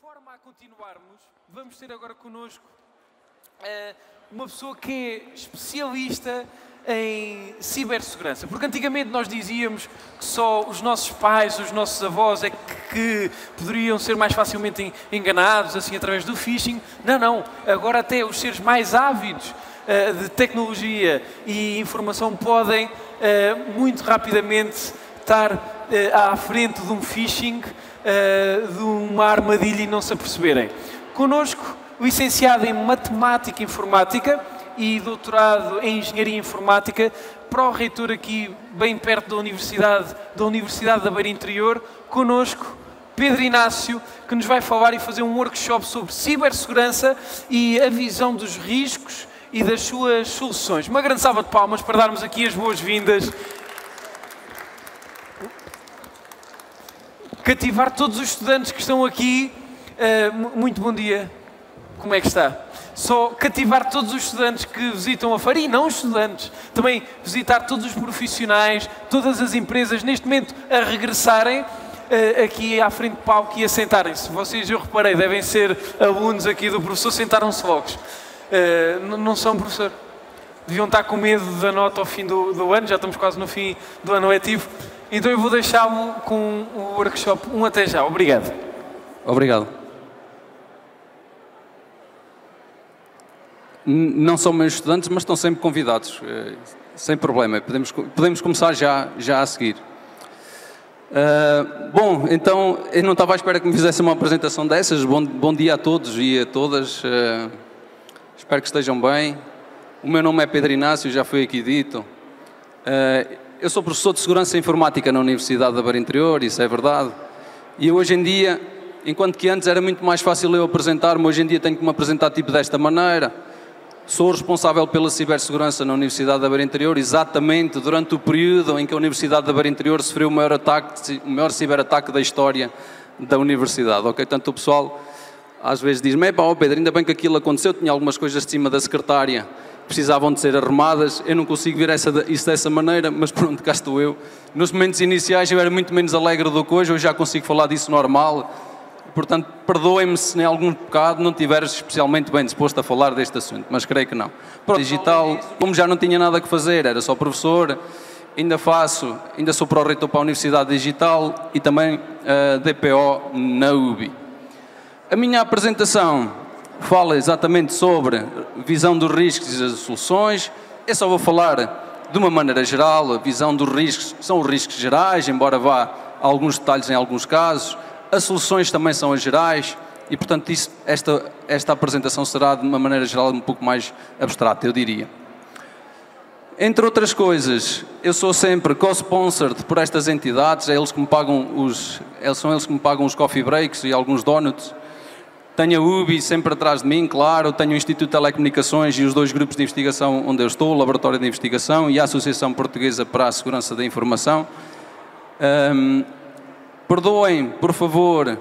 forma a continuarmos, vamos ter agora connosco uma pessoa que é especialista em cibersegurança. Porque antigamente nós dizíamos que só os nossos pais, os nossos avós é que poderiam ser mais facilmente enganados, assim, através do phishing. Não, não. Agora até os seres mais ávidos de tecnologia e informação podem muito rapidamente estar à frente de um phishing, de uma armadilha e não se aperceberem. Connosco, licenciado em Matemática e Informática e doutorado em Engenharia Informática, pró-reitor aqui bem perto da Universidade da Beira Interior. Connosco, Pedro Inácio, que nos vai falar e fazer um workshop sobre cibersegurança e a visão dos riscos e das suas soluções. Uma grande salva de palmas para darmos aqui as boas-vindas. Cativar todos os estudantes que estão aqui. Muito bom dia. Como é que está? Só cativar todos os estudantes que visitam a feira, e não os estudantes, também visitar todos os profissionais, todas as empresas, neste momento a regressarem aqui à frente do palco e a sentarem-se. Vocês, eu reparei, devem ser alunos aqui do professor, sentaram-se logo. Não são, professor? Deviam estar com medo da nota ao fim do ano, já estamos quase no fim do ano letivo. Então eu vou deixá-lo com o workshop. Até já. Obrigado. Obrigado. Não são meus estudantes, mas estão sempre convidados. Sem problema. Podemos começar já a seguir. Bom, então, eu não estava à espera que me fizesse uma apresentação dessas. Bom dia a todos e a todas. Espero que estejam bem. O meu nome é Pedro Inácio, já foi aqui dito. Eu sou professor de Segurança Informática na Universidade da Beira Interior, isso é verdade. E hoje em dia, enquanto que antes era muito mais fácil eu apresentar-me, hoje em dia tenho que me apresentar tipo desta maneira. Sou responsável pela cibersegurança na Universidade da Beira Interior, exatamente durante o período em que a Universidade da Beira Interior sofreu o maior ciberataque da história da Universidade. Ok? Tanto o pessoal às vezes diz-me: "Pá, Pedro, ainda bem que aquilo aconteceu, tinha algumas coisas de cima da secretária, precisavam de ser arrumadas, eu não consigo ver isso dessa maneira, mas pronto, cá estou eu." Nos momentos iniciais eu era muito menos alegre do que hoje já consigo falar disso normal, portanto, perdoem-me se em algum bocado não estiveres especialmente bem disposto a falar deste assunto, mas creio que não. Pronto, digital, como já não tinha nada que fazer, era só professor, ainda sou pró-reitor para a Universidade Digital e também DPO na UBI. A minha apresentação fala exatamente sobre visão dos riscos e as soluções. Eu só vou falar de uma maneira geral. A visão dos riscos são os riscos gerais, embora vá a alguns detalhes em alguns casos. As soluções também são as gerais e, portanto, esta apresentação será de uma maneira geral um pouco mais abstrata, eu diria. Entre outras coisas, eu sou sempre co-sponsored por estas entidades, são eles que me pagam os coffee breaks e alguns donuts. Tenho a UBI sempre atrás de mim, claro, tenho o Instituto de Telecomunicações e os 2 grupos de investigação onde eu estou, o Laboratório de Investigação e a Associação Portuguesa para a Segurança da Informação. Perdoem, por favor,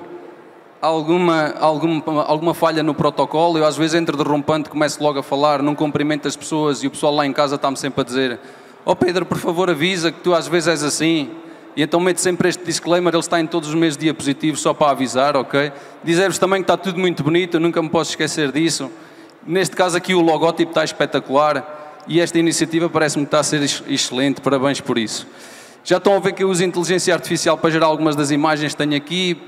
alguma falha no protocolo. Eu às vezes entro derrompante, começo logo a falar, não cumprimento as pessoas e o pessoal lá em casa está-me sempre a dizer: "Oh Pedro, por favor avisa que tu às vezes és assim." E então meto sempre este disclaimer, ele está em todos os meus diapositivos só para avisar, ok? Dizer-vos também que está tudo muito bonito, eu nunca me posso esquecer disso. Neste caso aqui o logótipo está espetacular e esta iniciativa parece-me que está a ser excelente, parabéns por isso. Já estão a ver que eu uso inteligência artificial para gerar algumas das imagens que tenho aqui.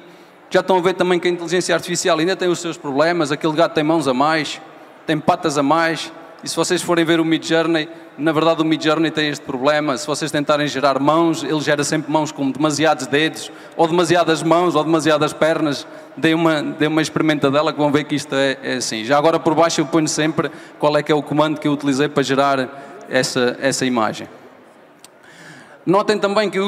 Já estão a ver também que a inteligência artificial ainda tem os seus problemas, aquele gato tem mãos a mais, tem patas a mais. E se vocês forem ver o Midjourney, na verdade o Midjourney tem este problema. Se vocês tentarem gerar mãos, ele gera sempre mãos com demasiados dedos, ou demasiadas mãos, ou demasiadas pernas. Dê uma experimentadela que vão ver que isto é assim. Já agora por baixo eu ponho sempre qual é que é o comando que eu utilizei para gerar essa imagem. Notem também que eu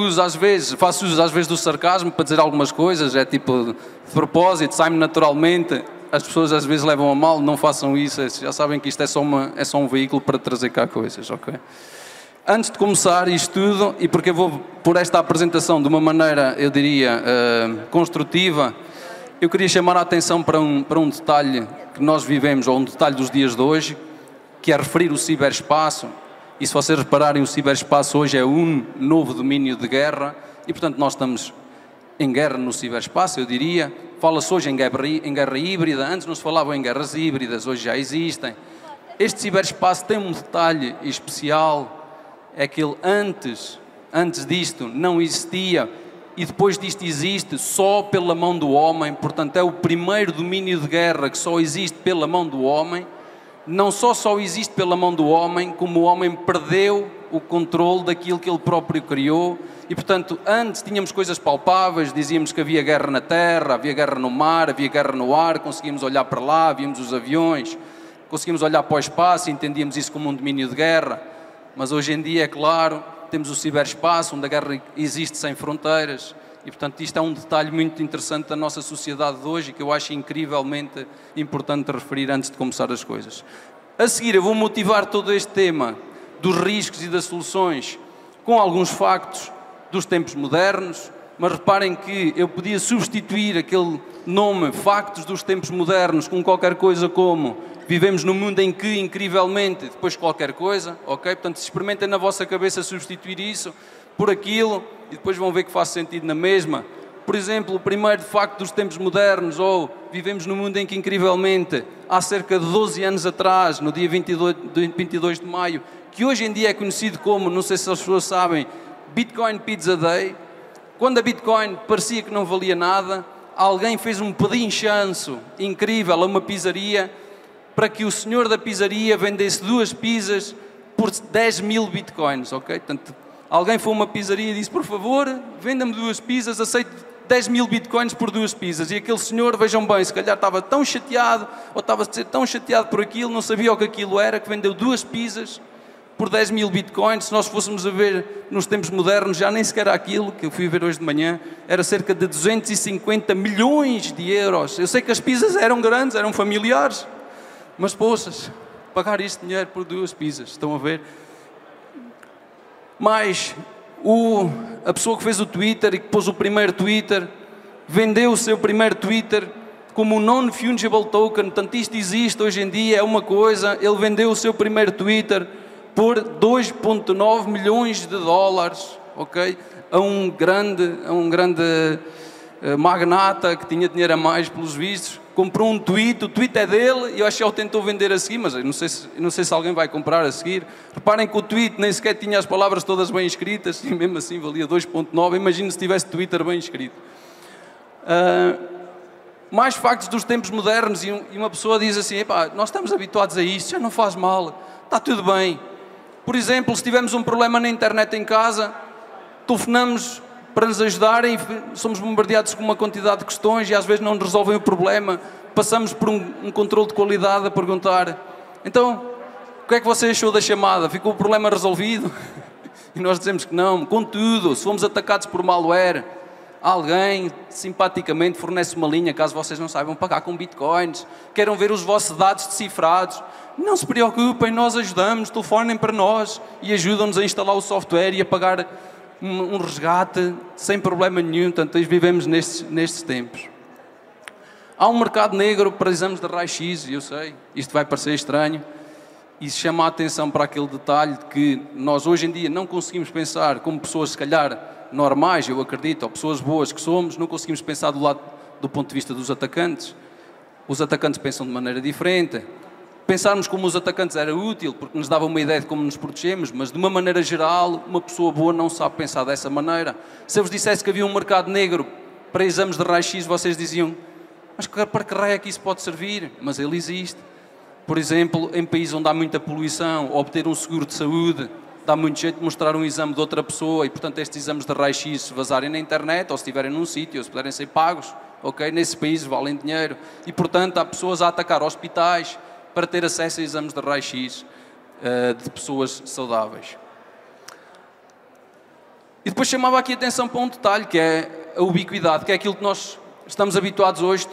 faço uso às vezes do sarcasmo para dizer algumas coisas, é tipo de propósito, sai-me naturalmente. As pessoas às vezes levam a mal, não façam isso, já sabem que isto é só um veículo para trazer cá coisas, ok? Antes de começar isto tudo, e porque eu vou por esta apresentação de uma maneira, eu diria, construtiva, eu queria chamar a atenção para um detalhe que nós vivemos, ou um detalhe dos dias de hoje, que é referir o ciberespaço. E se vocês repararem, o ciberespaço hoje é um novo domínio de guerra, e portanto nós estamos em guerra no ciberespaço, eu diria, Fala-se hoje em guerra híbrida, antes não se falava em guerras híbridas, hoje já existem. Este ciberespaço tem um detalhe especial, é que ele antes disto não existia e depois disto existe só pela mão do homem, portanto é o primeiro domínio de guerra que só existe pela mão do homem. Não só existe pela mão do homem, como o homem perdeu o controle daquilo que ele próprio criou. E, portanto, antes tínhamos coisas palpáveis, dizíamos que havia guerra na terra, havia guerra no mar, havia guerra no ar, conseguíamos olhar para lá, víamos os aviões, conseguíamos olhar para o espaço e entendíamos isso como um domínio de guerra. Mas hoje em dia, é claro, temos o ciberespaço, onde a guerra existe sem fronteiras. E, portanto, isto é um detalhe muito interessante da nossa sociedade de hoje e que eu acho incrivelmente importante referir antes de começar as coisas. A seguir, eu vou motivar todo este tema dos riscos e das soluções com alguns factos dos tempos modernos, mas reparem que eu podia substituir aquele nome, factos dos tempos modernos, com qualquer coisa como vivemos num mundo em que, incrivelmente, depois qualquer coisa, ok? Portanto, experimentem na vossa cabeça substituir isso por aquilo e depois vão ver que faz sentido na mesma. Por exemplo, o primeiro facto dos tempos modernos, ou vivemos num mundo em que, incrivelmente, há cerca de 12 anos atrás, no dia 22 de maio, que hoje em dia é conhecido como, não sei se as pessoas sabem, Bitcoin Pizza Day. Quando a Bitcoin parecia que não valia nada, alguém fez um pedinchanço incrível a uma pizzaria para que o senhor da pizzaria vendesse 2 pizzas por 10 mil Bitcoins, ok? Portanto, alguém foi a uma pizzaria e disse, por favor, venda-me 2 pizzas, aceito 10 mil Bitcoins por 2 pizzas. E aquele senhor, vejam bem, se calhar estava tão chateado, ou estava a ser tão chateado por aquilo, não sabia o que aquilo era, que vendeu 2 pizzas por 10 mil Bitcoins. Se nós fôssemos a ver nos tempos modernos, já nem sequer aquilo que eu fui ver hoje de manhã, era cerca de 250 milhões de euros. Eu sei que as pizzas eram grandes, eram familiares, mas poças, pagar este dinheiro por 2 pizzas, estão a ver? Mas a pessoa que fez o Twitter e que pôs o primeiro Twitter, vendeu o seu primeiro Twitter como um non-fungible token. Portanto, isto existe hoje em dia, é uma coisa. Ele vendeu o seu primeiro Twitter por 2,9 milhões de dólares, ok? A um grande magnata que tinha dinheiro a mais, pelos vistos, comprou um tweet, o tweet é dele, e eu acho que ele tentou vender a seguir, mas eu não sei se alguém vai comprar a seguir. Reparem que o tweet nem sequer tinha as palavras todas bem escritas, e mesmo assim valia 2,9, imagina se tivesse Twitter bem escrito. Mais factos dos tempos modernos, e uma pessoa diz assim, epá, nós estamos habituados a isto, já não faz mal, está tudo bem. Por exemplo, se tivermos um problema na internet em casa, telefonamos para nos ajudarem, somos bombardeados com uma quantidade de questões e às vezes não nos resolvem o problema, passamos por um controle de qualidade a perguntar, então, o que é que você achou da chamada? Ficou o problema resolvido? E nós dizemos que não. Contudo, se fomos atacados por malware, alguém simpaticamente fornece uma linha, caso vocês não saibam pagar com bitcoins, queiram ver os vossos dados decifrados, não se preocupem, nós ajudamos, telefonem para nós e ajudam-nos a instalar o software e a pagar um resgate sem problema nenhum. Portanto, vivemos nestes tempos. Há um mercado negro para exames de raio-x, eu sei, isto vai parecer estranho, e chama a atenção para aquele detalhe de que nós hoje em dia não conseguimos pensar como pessoas se calhar normais, eu acredito, ou pessoas boas que somos, não conseguimos pensar do ponto de vista dos atacantes. Os atacantes pensam de maneira diferente. Pensarmos como os atacantes era útil, porque nos dava uma ideia de como nos protegemos, mas de uma maneira geral, uma pessoa boa não sabe pensar dessa maneira. Se eu vos dissesse que havia um mercado negro para exames de raio-x, vocês diziam, mas para que raio é que isso pode servir? Mas ele existe. Por exemplo, em países onde há muita poluição, obter um seguro de saúde, dá muito jeito de mostrar um exame de outra pessoa e, portanto, estes exames de raio-x, se vazarem na internet, ou se estiverem num sítio, ou se puderem ser pagos, ok? Nesses países valem dinheiro. E, portanto, há pessoas a atacar hospitais para ter acesso a exames de raio-x de pessoas saudáveis. E depois chamava aqui a atenção para um detalhe, que é a ubiquidade, que é aquilo que nós estamos habituados hoje,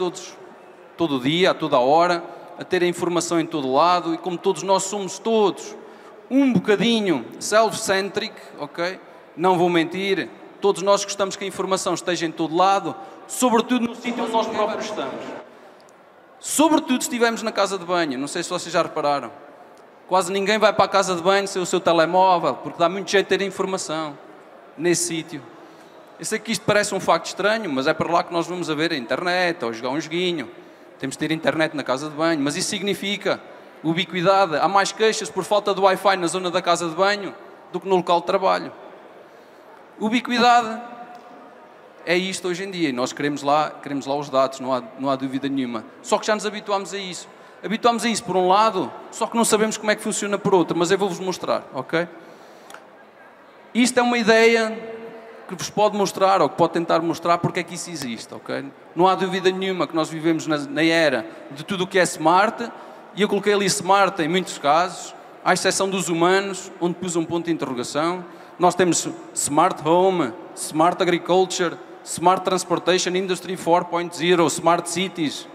todo dia, a toda a hora, a ter a informação em todo lado, e como todos nós somos todos um bocadinho self-centric, ok? Não vou mentir, todos nós gostamos que a informação esteja em todo lado, sobretudo no sítio onde nós próprios estamos. Sobretudo se estivermos na casa de banho, não sei se vocês já repararam. Quase ninguém vai para a casa de banho sem o seu telemóvel, porque dá muito jeito de ter informação nesse sítio. Eu sei que isto parece um facto estranho, mas é para lá que nós vamos a ver a internet, ou jogar um joguinho. Temos de ter internet na casa de banho, mas isso significa ubiquidade. Há mais queixas por falta de Wi-Fi na zona da casa de banho do que no local de trabalho. Ubiquidade é isto hoje em dia, e nós queremos lá os dados, não há dúvida nenhuma. Só que já nos habituámos a isso. Habituámos a isso por um lado, só que não sabemos como é que funciona por outro, mas eu vou-vos mostrar, ok? Isto é uma ideia que vos pode mostrar, ou que pode tentar mostrar porque é que isso existe, ok? Não há dúvida nenhuma que nós vivemos na era de tudo o que é smart, e eu coloquei ali smart em muitos casos, à exceção dos humanos, onde pus um ponto de interrogação. Nós temos smart home, smart agriculture, smart transportation industry 4.0, smart cities,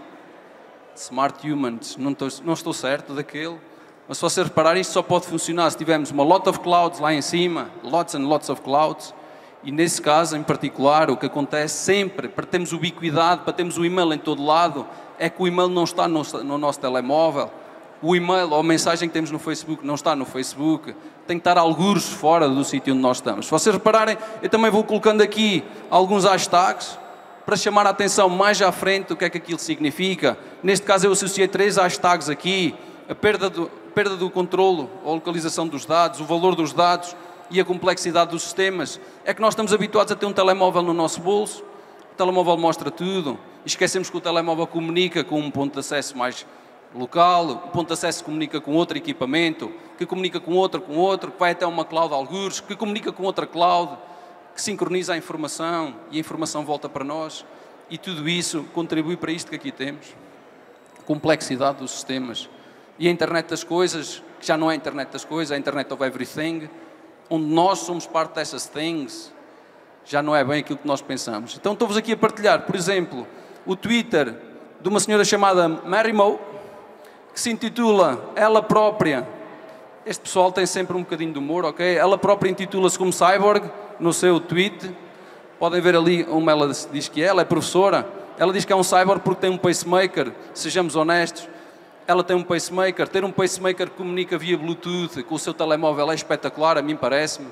smart humans. Não estou certo daquele, mas se você reparar, isto só pode funcionar se tivermos uma lot of clouds lá em cima, lots and lots of clouds. E nesse caso em particular, o que acontece sempre, para termos ubiquidade, para termos o e-mail em todo lado, é que o e-mail não está no nosso telemóvel. O e-mail ou a mensagem que temos no Facebook não está no Facebook. Tem que estar algures fora do sítio onde nós estamos. Se vocês repararem, eu também vou colocando aqui alguns hashtags para chamar a atenção mais à frente do que é que aquilo significa. Neste caso eu associei 3 hashtags aqui. A perda do controlo ou localização dos dados, o valor dos dados e a complexidade dos sistemas. É que nós estamos habituados a ter um telemóvel no nosso bolso, o telemóvel mostra tudo, e esquecemos que o telemóvel comunica com um ponto de acesso mais local, o ponto de acesso comunica com outro equipamento, que comunica com outro, que vai até uma cloud algures, que comunica com outra cloud, que sincroniza a informação e a informação volta para nós, e tudo isso contribui para isto que aqui temos. Complexidade dos sistemas. E a internet das coisas, que já não é a internet das coisas, é a internet of everything, onde nós somos parte dessas things, já não é bem aquilo que nós pensamos. Então estou-vos aqui a partilhar, por exemplo, o Twitter de uma senhora chamada Mary Mo, que se intitula ela própria, este pessoal tem sempre um bocadinho de humor, ok? Ela própria intitula-se como Cyborg no seu tweet. Podem ver ali como ela diz que ela é professora. Ela diz que é um cyborg porque tem um pacemaker, sejamos honestos. Ela tem um pacemaker. Ter um pacemaker que comunica via Bluetooth com o seu telemóvel é espetacular, a mim parece-me.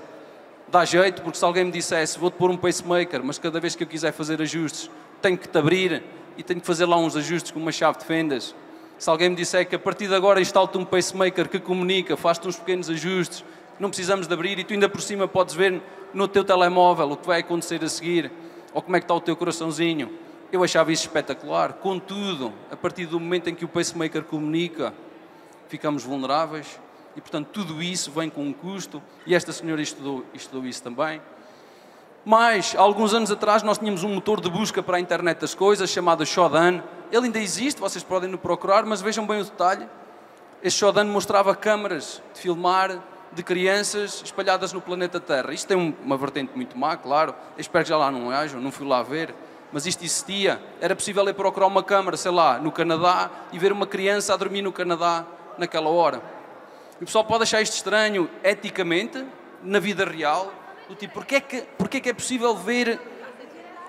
Dá jeito, porque se alguém me dissesse vou-te pôr um pacemaker, mas cada vez que eu quiser fazer ajustes tenho que te abrir e tenho que fazer lá uns ajustes com uma chave de fendas. Se alguém me disser que a partir de agora instala-te um pacemaker que comunica, faz-te uns pequenos ajustes, não precisamos de abrir e tu ainda por cima podes ver no teu telemóvel o que vai acontecer a seguir ou como é que está o teu coraçãozinho. Eu achava isso espetacular. Contudo, a partir do momento em que o pacemaker comunica, ficamos vulneráveis e, portanto, tudo isso vem com um custo e esta senhora estudou isso também. Mas, há alguns anos atrás, nós tínhamos um motor de busca para a internet das coisas chamado Shodan. Ele ainda existe, vocês podem o procurar, mas vejam bem o detalhe. Este Shodan mostrava câmaras de filmar de crianças espalhadas no planeta Terra. Isto tem uma vertente muito má, claro. Eu espero que já lá não hajam, não fui lá ver. Mas isto existia. Era possível ir procurar uma câmara, sei lá, no Canadá e ver uma criança a dormir no Canadá naquela hora. E o pessoal pode achar isto estranho eticamente, na vida real, do tipo, porquê que é possível ver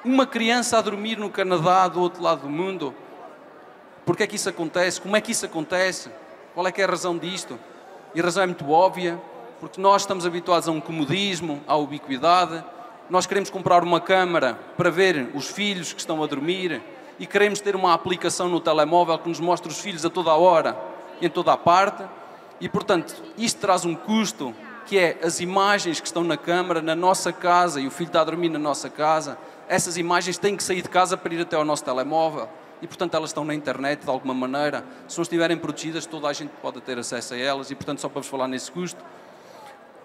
uma criança a dormir no Canadá do outro lado do mundo? Porquê é que isso acontece? Como é que isso acontece? Qual é que é a razão disto? E a razão é muito óbvia, porque nós estamos habituados a um comodismo, à ubiquidade. Nós queremos comprar uma câmara para ver os filhos que estão a dormir e queremos ter uma aplicação no telemóvel que nos mostre os filhos a toda a hora e em toda a parte. E, portanto, isto traz um custo, que é as imagens que estão na câmara, na nossa casa, e o filho está a dormir na nossa casa. Essas imagens têm que sair de casa para ir até ao nosso telemóvel. E, portanto, elas estão na internet de alguma maneira. Se não estiverem protegidas, toda a gente pode ter acesso a elas. E, portanto, só para vos falar nesse custo.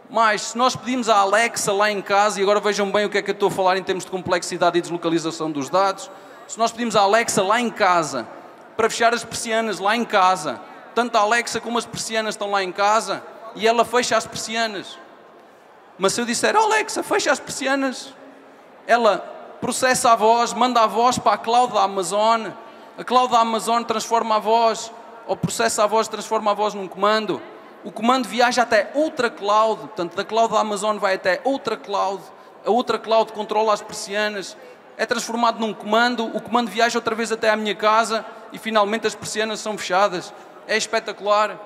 Mas, se nós pedimos à Alexa lá em casa, e agora vejam bem o que é que eu estou a falar em termos de complexidade e deslocalização dos dados, se nós pedimos à Alexa lá em casa, para fechar as persianas lá em casa, tanto a Alexa como as persianas estão lá em casa, e ela fecha as persianas. Mas se eu disser, Alexa, fecha as persianas, ela processa a voz, manda a voz para a cloud da Amazon, a cloud da Amazon transforma a voz, ou processa a voz, transforma a voz num comando. O comando viaja até outra cloud, portanto, da cloud da Amazon vai até outra cloud, a outra cloud controla as persianas, é transformado num comando, o comando viaja outra vez até à minha casa e finalmente as persianas são fechadas. É espetacular.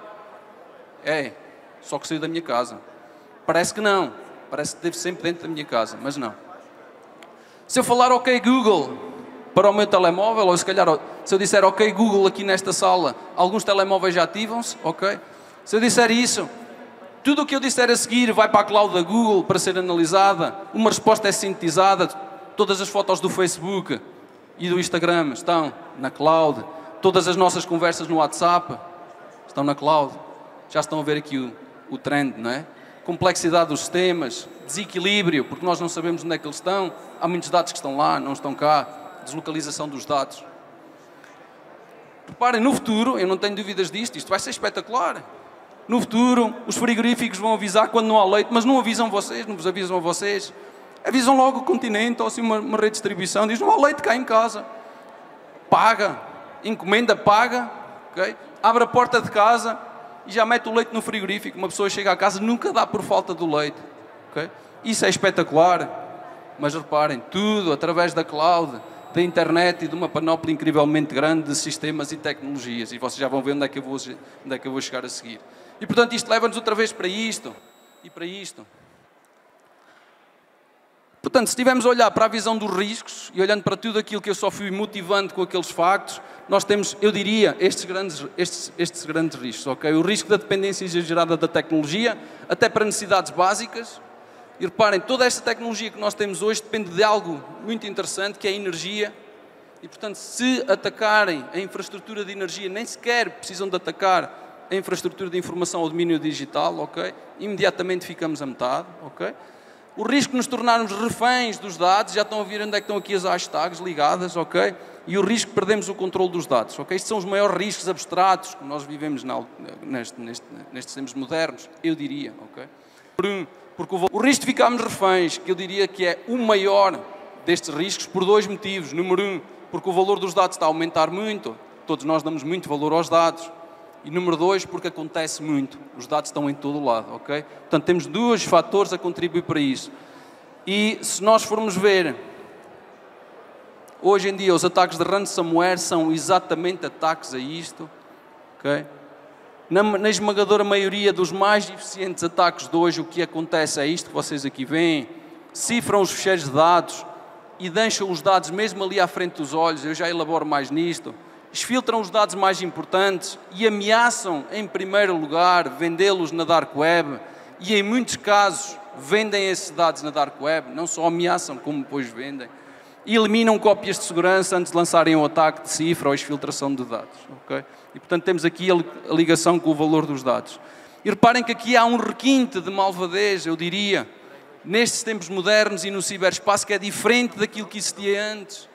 É, só que saiu da minha casa. Parece que não, parece que esteve sempre dentro da minha casa, mas não. Se eu falar OK Google para o meu telemóvel, ou se calhar se eu disser OK Google aqui nesta sala, alguns telemóveis já ativam-se, ok? Se eu disser isso, tudo o que eu disser a seguir vai para a cloud da Google para ser analisada, uma resposta é sintetizada, todas as fotos do Facebook e do Instagram estão na cloud, todas as nossas conversas no WhatsApp estão na cloud. Já estão a ver aqui o trend, não é? Complexidade dos sistemas, desequilíbrio, porque nós não sabemos onde é que eles estão, há muitos dados que estão lá, não estão cá, deslocalização dos dados. Reparem, no futuro, eu não tenho dúvidas disto, isto vai ser espetacular. No futuro, os frigoríficos vão avisar quando não há leite, mas não avisam vocês, não vos avisam a vocês. Avisam logo o continente ou assim uma rede de distribuição, diz, não há leite cá em casa. Paga, encomenda, paga, okay? Abre a porta de casa e já mete o leite no frigorífico. Uma pessoa chega à casa, nunca dá por falta do leite. Okay? Isso é espetacular. Mas reparem, tudo através da cloud, da internet e de uma panóplia incrivelmente grande de sistemas e tecnologias. E vocês já vão ver onde é que eu vou chegar a seguir. E portanto isto leva-nos outra vez para isto e para isto. Portanto, se estivermos a olhar para a visão dos riscos e olhando para tudo aquilo que eu só fui motivando com aqueles factos, nós temos, eu diria, estes grandes riscos. Okay? O risco da dependência exagerada da tecnologia, até para necessidades básicas. E reparem, toda esta tecnologia que nós temos hoje depende de algo muito interessante, que é a energia. E, portanto, se atacarem a infraestrutura de energia, nem sequer precisam de atacar a infraestrutura de informação ou domínio digital, ok? Imediatamente ficamos a metade, ok? O risco de nos tornarmos reféns dos dados, já estão a ver onde é que estão aqui as hashtags ligadas, ok? E o risco de perdermos o controle dos dados, ok? Estes são os maiores riscos abstratos que nós vivemos nestes tempos modernos, eu diria, ok? Porque o risco de ficarmos reféns, que eu diria que é o maior destes riscos, por dois motivos. Número um, porque o valor dos dados está a aumentar muito, todos nós damos muito valor aos dados. E número dois, porque acontece muito, os dados estão em todo o lado, ok? Portanto, temos dois fatores a contribuir para isso. E se nós formos ver, hoje em dia os ataques de ransomware são exatamente ataques a isto, ok? Na esmagadora maioria dos mais eficientes ataques de hoje, o que acontece é isto que vocês aqui veem, cifram os ficheiros de dados e deixam os dados mesmo ali à frente dos olhos, eu já elaboro mais nisto, exfiltram os dados mais importantes e ameaçam, em primeiro lugar, vendê-los na Dark Web e, em muitos casos, vendem esses dados na Dark Web, não só ameaçam, como depois vendem, e eliminam cópias de segurança antes de lançarem um ataque de cifra ou exfiltração de dados. Okay? E, portanto, temos aqui a ligação com o valor dos dados. E reparem que aqui há um requinte de malvadez, eu diria, nestes tempos modernos e no ciberespaço, que é diferente daquilo que existia antes.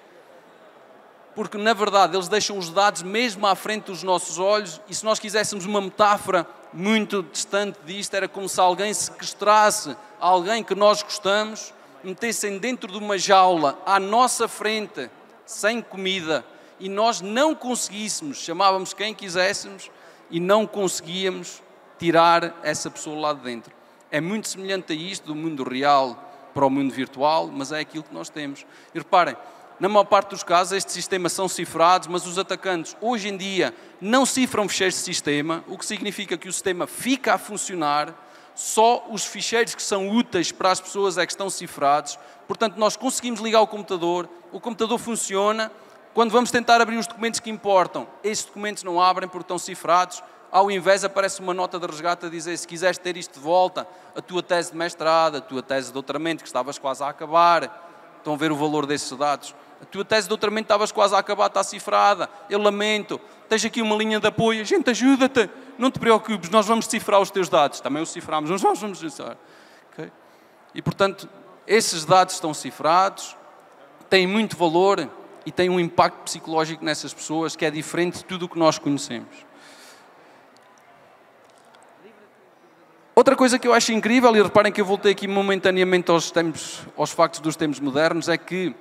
Porque, na verdade, eles deixam os dados mesmo à frente dos nossos olhos e se nós quiséssemos uma metáfora muito distante disto, era como se alguém sequestrasse alguém que nós gostamos, metessem dentro de uma jaula à nossa frente, sem comida, e nós não conseguíssemos, chamávamos quem quiséssemos, e não conseguíamos tirar essa pessoa lá de dentro. É muito semelhante a isto do mundo real para o mundo virtual, mas é aquilo que nós temos. E reparem, na maior parte dos casos, estes sistemas são cifrados, mas os atacantes, hoje em dia, não cifram ficheiros de sistema, o que significa que o sistema fica a funcionar, só os ficheiros que são úteis para as pessoas é que estão cifrados. Portanto, nós conseguimos ligar o computador funciona. Quando vamos tentar abrir os documentos que importam, esses documentos não abrem porque estão cifrados. Ao invés, aparece uma nota de resgate a dizer, se quiseres ter isto de volta, a tua tese de mestrado, a tua tese de doutoramento, que estavas quase a acabar, estão a ver o valor desses dados. A tua tese de doutoramento estavas quase a acabar, está cifrada, eu lamento, tens aqui uma linha de apoio, gente, ajuda-te, não te preocupes, nós vamos cifrar os teus dados. Também os ciframos, mas nós vamos cifrar. Okay? E, portanto, esses dados estão cifrados, têm muito valor e têm um impacto psicológico nessas pessoas que é diferente de tudo o que nós conhecemos. Outra coisa que eu acho incrível, e reparem que eu voltei aqui momentaneamente aos factos dos tempos modernos, é que,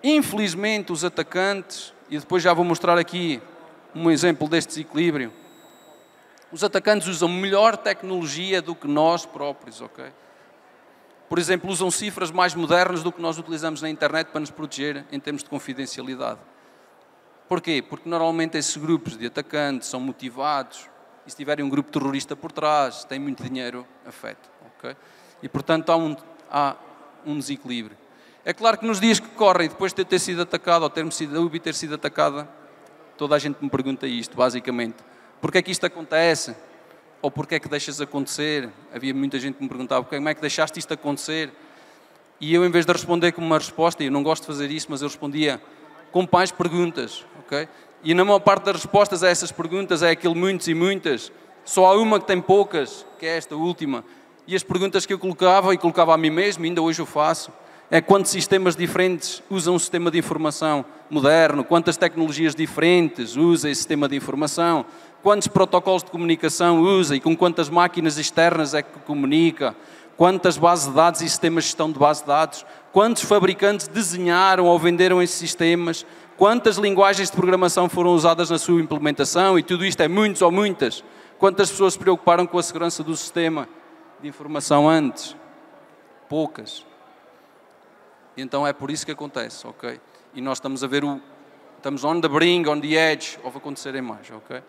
infelizmente, os atacantes, e depois já vou mostrar aqui um exemplo deste desequilíbrio, os atacantes usam melhor tecnologia do que nós próprios, ok? Por exemplo, usam cifras mais modernas do que nós utilizamos na internet para nos proteger em termos de confidencialidade. Porquê? Porque normalmente esses grupos de atacantes são motivados, e se tiverem um grupo terrorista por trás, têm muito dinheiro afeto, ok? E portanto há um desequilíbrio. É claro que nos dias que correm, depois de ter sido atacado, ou a UBI ter sido atacada, toda a gente me pergunta isto, basicamente. Porquê é que isto acontece? Ou porquê é que deixas acontecer? Havia muita gente que me perguntava, como é que deixaste isto acontecer? E eu, em vez de responder com uma resposta, e eu não gosto de fazer isso, mas eu respondia com mais perguntas, ok? E na maior parte das respostas a essas perguntas é aquele muitos e muitas. Só há uma que tem poucas, que é esta última. E as perguntas que eu colocava, e colocava a mim mesmo, ainda hoje o faço, é quantos sistemas diferentes usam um sistema de informação moderno, quantas tecnologias diferentes usa esse sistema de informação, quantos protocolos de comunicação usa e com quantas máquinas externas é que comunica, quantas bases de dados e sistemas de gestão de base de dados, quantos fabricantes desenharam ou venderam esses sistemas, quantas linguagens de programação foram usadas na sua implementação, e tudo isto é muitos ou muitas. Quantas pessoas se preocuparam com a segurança do sistema de informação antes? Poucas. Então é por isso que acontece, ok? E nós estamos a ver estamos on the brink, on the edge, of acontecerem mais, ok?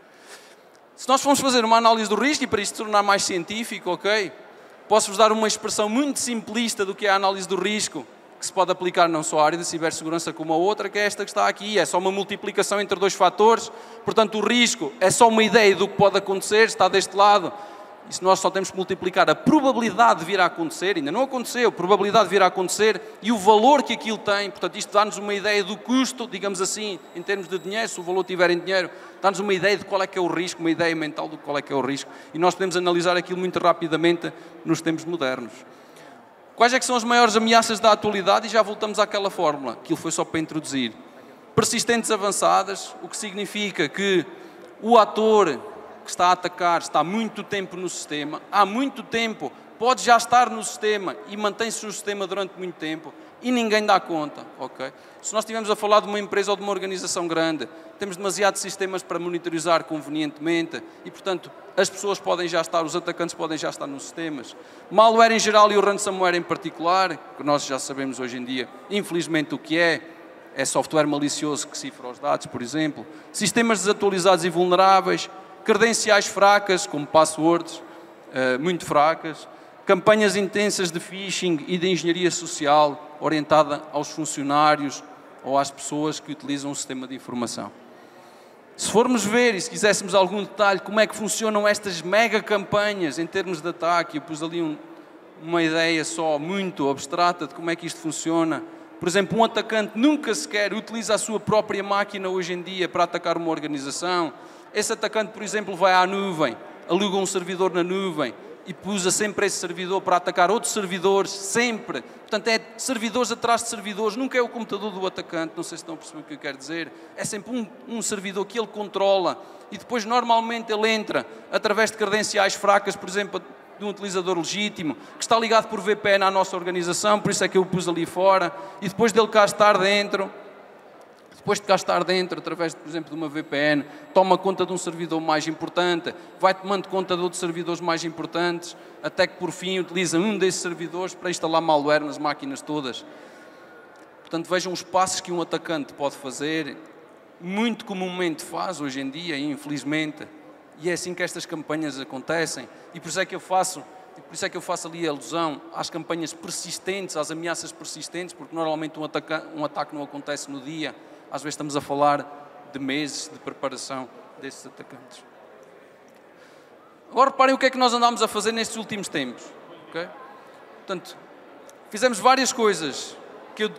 Se nós formos fazer uma análise do risco, e para isto tornar mais científico, ok? Posso-vos dar uma expressão muito simplista do que é a análise do risco, que se pode aplicar não só à área da cibersegurança como a outra, que é esta que está aqui, é só uma multiplicação entre dois fatores, portanto o risco é só uma ideia do que pode acontecer, está deste lado, e se nós só temos que multiplicar a probabilidade de vir a acontecer, ainda não aconteceu, a probabilidade de vir a acontecer e o valor que aquilo tem, portanto isto dá-nos uma ideia do custo, digamos assim, em termos de dinheiro, se o valor tiver em dinheiro, dá-nos uma ideia de qual é que é o risco, uma ideia mental de qual é que é o risco, e nós podemos analisar aquilo muito rapidamente nos tempos modernos. Quais é que são as maiores ameaças da atualidade? E já voltamos àquela fórmula, aquilo foi só para introduzir. Persistentes avançadas, o que significa que o ator que está a atacar está há muito tempo no sistema, há muito tempo, pode já estar no sistema e mantém-se no sistema durante muito tempo e ninguém dá conta, ok? Se nós estivermos a falar de uma empresa ou de uma organização grande, temos demasiados sistemas para monitorizar convenientemente e, portanto, as pessoas podem já estar, os atacantes podem já estar nos sistemas. Malware em geral e o ransomware em particular, que nós já sabemos hoje em dia, infelizmente, o que é software malicioso que cifra os dados, por exemplo. Sistemas desatualizados e vulneráveis, credenciais fracas, como passwords, muito fracas, campanhas intensas de phishing e de engenharia social orientada aos funcionários ou às pessoas que utilizam o sistema de informação. Se formos ver e se quiséssemos algum detalhe como é que funcionam estas mega campanhas em termos de ataque, eu pus ali uma ideia só muito abstrata de como é que isto funciona. Por exemplo, um atacante nunca sequer utiliza a sua própria máquina hoje em dia para atacar uma organização. Esse atacante, por exemplo, vai à nuvem, aluga um servidor na nuvem e usa sempre esse servidor para atacar outros servidores, sempre. Portanto, é servidores atrás de servidores, nunca é o computador do atacante, não sei se estão a perceber o que eu quero dizer. É sempre um servidor que ele controla e depois, normalmente, ele entra através de credenciais fracas, por exemplo, de um utilizador legítimo, que está ligado por VPN à nossa organização, por isso é que eu o pus ali fora, e depois dele cá estar dentro... Depois de cá estar dentro, através, por exemplo, de uma VPN, toma conta de um servidor mais importante, vai tomando conta de outros servidores mais importantes, até que, por fim, utiliza um desses servidores para instalar malware nas máquinas todas. Portanto, vejam os passos que um atacante pode fazer, muito comumente faz hoje em dia, infelizmente, e é assim que estas campanhas acontecem. E por isso é que eu faço ali a alusão às campanhas persistentes, às ameaças persistentes, porque normalmente um ataque não acontece no dia. Às vezes estamos a falar de meses de preparação desses atacantes. Agora reparem o que é que nós andámos a fazer nestes últimos tempos. Okay? Portanto, fizemos várias coisas que eu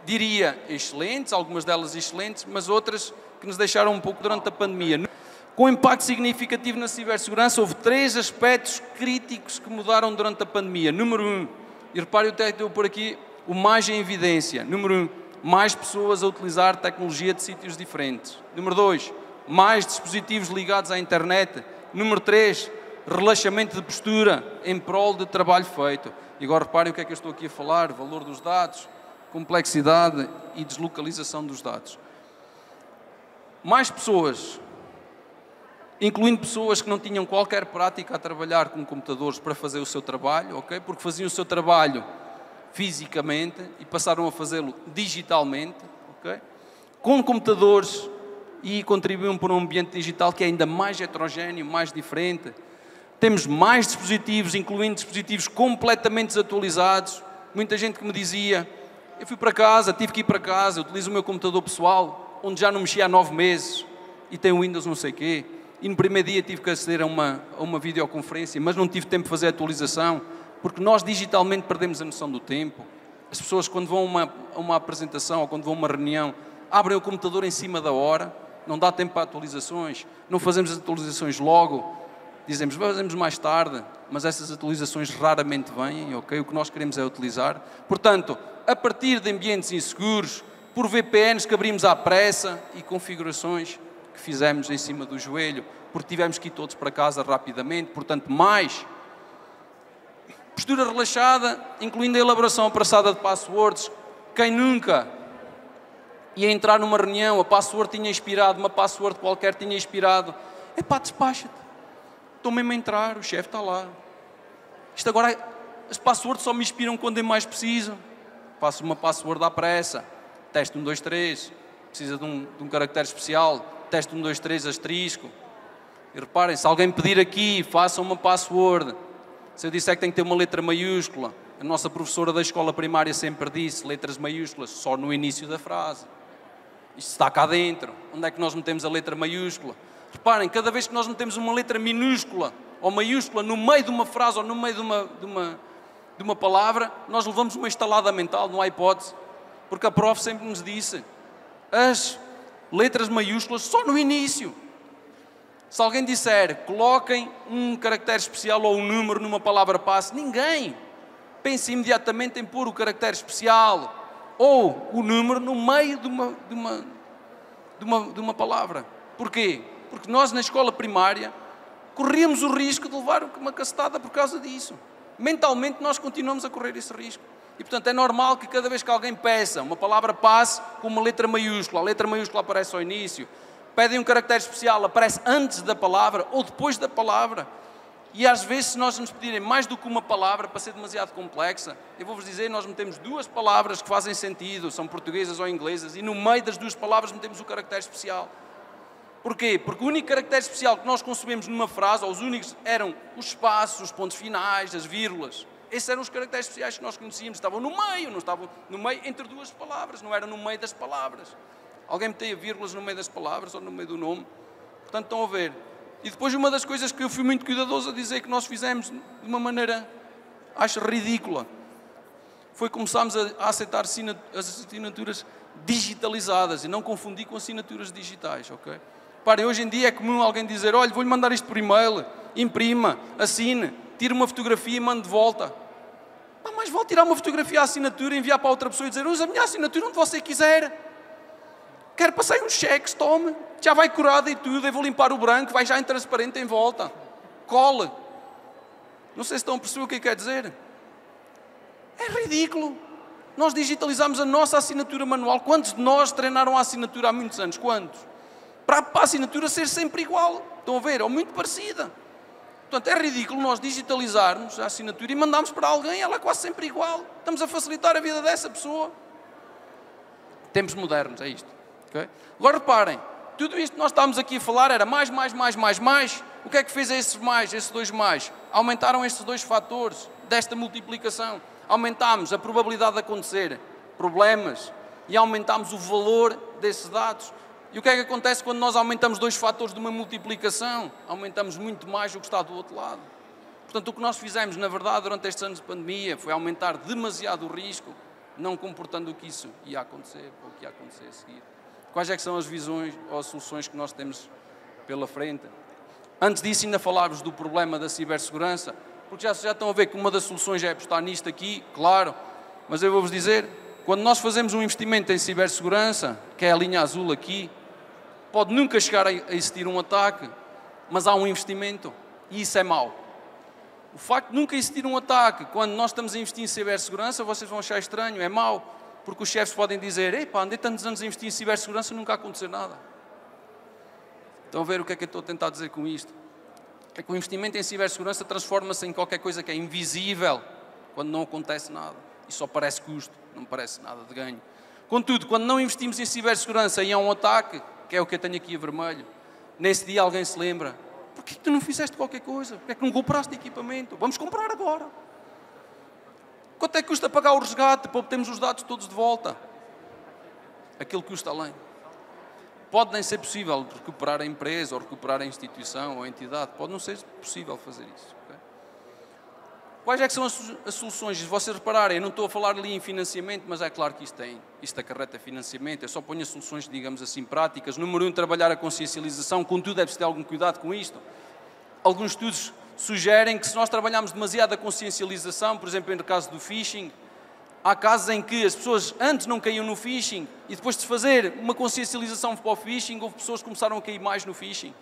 diria excelentes, algumas delas excelentes, mas outras que nos deixaram um pouco durante a pandemia. Com impacto significativo na cibersegurança, houve 3 aspectos críticos que mudaram durante a pandemia. Número 1, e reparem até que eu por aqui, o mais em evidência. Número 1, mais pessoas a utilizar tecnologia de sítios diferentes. Número 2, mais dispositivos ligados à internet. Número 3, relaxamento de postura em prol de trabalho feito. E agora reparem o que é que eu estou aqui a falar, valor dos dados, complexidade e deslocalização dos dados. Mais pessoas, incluindo pessoas que não tinham qualquer prática a trabalhar com computadores para fazer o seu trabalho, ok? Porque faziam o seu trabalho fisicamente e passaram a fazê-lo digitalmente, okay? Com computadores e contribuíam para um ambiente digital que é ainda mais heterogéneo, mais diferente. Temos mais dispositivos, incluindo dispositivos completamente desatualizados. Muita gente que me dizia, Eu fui para casa, tive que ir para casa, utilizo o meu computador pessoal, onde já não mexia há 9 meses, e tem o Windows não sei quê, e no primeiro dia tive que aceder a uma videoconferência, mas não tive tempo de fazer a atualização, porque nós digitalmente perdemos a noção do tempo. As pessoas, quando vão a uma apresentação ou quando vão a uma reunião, abrem o computador em cima da hora, não dá tempo para atualizações, não fazemos as atualizações logo, dizemos, fazemos mais tarde, mas essas atualizações raramente vêm, ok? O que nós queremos é utilizar. Portanto, a partir de ambientes inseguros, por VPNs que abrimos à pressa e configurações que fizemos em cima do joelho, porque tivemos que ir todos para casa rapidamente, portanto, mais postura relaxada, incluindo a elaboração apressada de passwords. Quem nunca ia entrar numa reunião, a password tinha expirado, uma password qualquer tinha expirado. Epá, despacha-te. Estou mesmo a entrar, o chefe está lá. Isto agora, as passwords só me expiram quando eu mais preciso. Faço uma password à pressa. Teste 1, 2, 3. Precisa de um caractere especial. Teste 1, 2, 3, asterisco. E reparem, se alguém pedir aqui, façam uma password. Se eu disser que tem que ter uma letra maiúscula, a nossa professora da escola primária sempre disse letras maiúsculas só no início da frase. Isto está cá dentro. Onde é que nós metemos a letra maiúscula? Reparem, cada vez que nós metemos uma letra minúscula ou maiúscula no meio de uma frase ou no meio de uma palavra, nós levamos uma estalada mental, não há hipótese. Porque a prof sempre nos disse as letras maiúsculas só no início. Se alguém disser, coloquem um caractere especial ou um número numa palavra passe, ninguém pense imediatamente em pôr o caractere especial ou o número no meio de uma palavra. Porquê? Porque nós na escola primária corríamos o risco de levar uma cacetada por causa disso. Mentalmente nós continuamos a correr esse risco. E portanto é normal que cada vez que alguém peça uma palavra passe com uma letra maiúscula, a letra maiúscula aparece ao início, pedem um caractere especial, aparece antes da palavra ou depois da palavra. E às vezes, se nós nos pedirem mais do que uma palavra para ser demasiado complexa, eu vou-vos dizer, nós metemos 2 palavras que fazem sentido, são portuguesas ou inglesas, e no meio das 2 palavras metemos o caractere especial. Porquê? Porque o único caractere especial que nós consumimos numa frase, ou os únicos, eram os espaços, os pontos finais, as vírgulas. Esses eram os caracteres especiais que nós conhecíamos, estavam no meio, não estavam no meio entre 2 palavras, não eram no meio das palavras. Alguém metia vírgulas no meio das palavras ou no meio do nome. Portanto, estão a ver. E depois uma das coisas que eu fui muito cuidadoso a dizer que nós fizemos de uma maneira, acho, ridícula, foi começarmos a aceitar as assinaturas digitalizadas e não confundir com assinaturas digitais, ok? Parem, hoje em dia é comum alguém dizer, olha, vou-lhe mandar isto por e-mail, imprima, assine, tire uma fotografia e mande de volta. Mas vale tirar uma fotografia à assinatura, enviar para outra pessoa e dizer, usa a minha assinatura onde você quiser. Quero passar uns cheques, tome, já vai curada e tudo, eu vou limpar o branco, vai já em transparente em volta. Cole. Não sei se estão a perceber o que quer dizer. É ridículo. Nós digitalizamos a nossa assinatura manual. Quantos de nós treinaram a assinatura há muitos anos? Quantos? Para a assinatura ser sempre igual. Estão a ver? Ou muito parecida. Portanto, é ridículo nós digitalizarmos a assinatura e mandarmos para alguém, ela é quase sempre igual. Estamos a facilitar a vida dessa pessoa. Tempos modernos, é isto. Okay? Agora reparem, tudo isto que nós estávamos aqui a falar era mais. O que é que fez esses 2 mais? Aumentaram estes 2 fatores desta multiplicação. Aumentámos a probabilidade de acontecer problemas e aumentámos o valor desses dados. E o que é que acontece quando nós aumentamos 2 fatores de uma multiplicação? Aumentamos muito mais o que está do outro lado. Portanto, o que nós fizemos, na verdade, durante estes anos de pandemia, foi aumentar demasiado o risco, não comportando o que isso ia acontecer, ou o que ia acontecer a seguir. Quais é que são as visões ou as soluções que nós temos pela frente? Antes disso, ainda falar-vos do problema da cibersegurança, porque já estão a ver que uma das soluções é apostar nisto aqui, claro, mas eu vou-vos dizer, quando nós fazemos um investimento em cibersegurança, que é a linha azul aqui, pode nunca chegar a existir um ataque, mas há um investimento, e isso é mau. O facto de nunca existir um ataque, quando nós estamos a investir em cibersegurança, vocês vão achar estranho, é mau. Porque os chefes podem dizer, epá, andei tantos anos a investir em cibersegurança e nunca aconteceu nada. Estão a ver o que é que eu estou a tentar dizer com isto? É que o investimento em cibersegurança transforma-se em qualquer coisa que é invisível, quando não acontece nada. E só parece custo, não parece nada de ganho. Contudo, quando não investimos em cibersegurança e há um ataque, que é o que eu tenho aqui a vermelho, nesse dia alguém se lembra, porquê que tu não fizeste qualquer coisa? Porquê que não compraste equipamento? Vamos comprar agora. Quanto é que custa pagar o resgate para obtermos os dados todos de volta? Aquilo custa além. Pode nem ser possível recuperar a empresa, ou recuperar a instituição, ou a entidade. Pode não ser possível fazer isso. Okay? Quais é que são as soluções? Se vocês repararem, eu não estou a falar ali em financiamento, mas é claro que isto acarreta financiamento. Eu só ponho as soluções, digamos assim, práticas. Número 1, trabalhar a consciencialização. Contudo, deve-se ter algum cuidado com isto. Alguns estudos sugerem que se nós trabalharmos demasiado a consciencialização, por exemplo, no caso do phishing, há casos em que as pessoas antes não caíam no phishing e depois de fazer uma consciencialização para o phishing, houve pessoas que começaram a cair mais no phishing.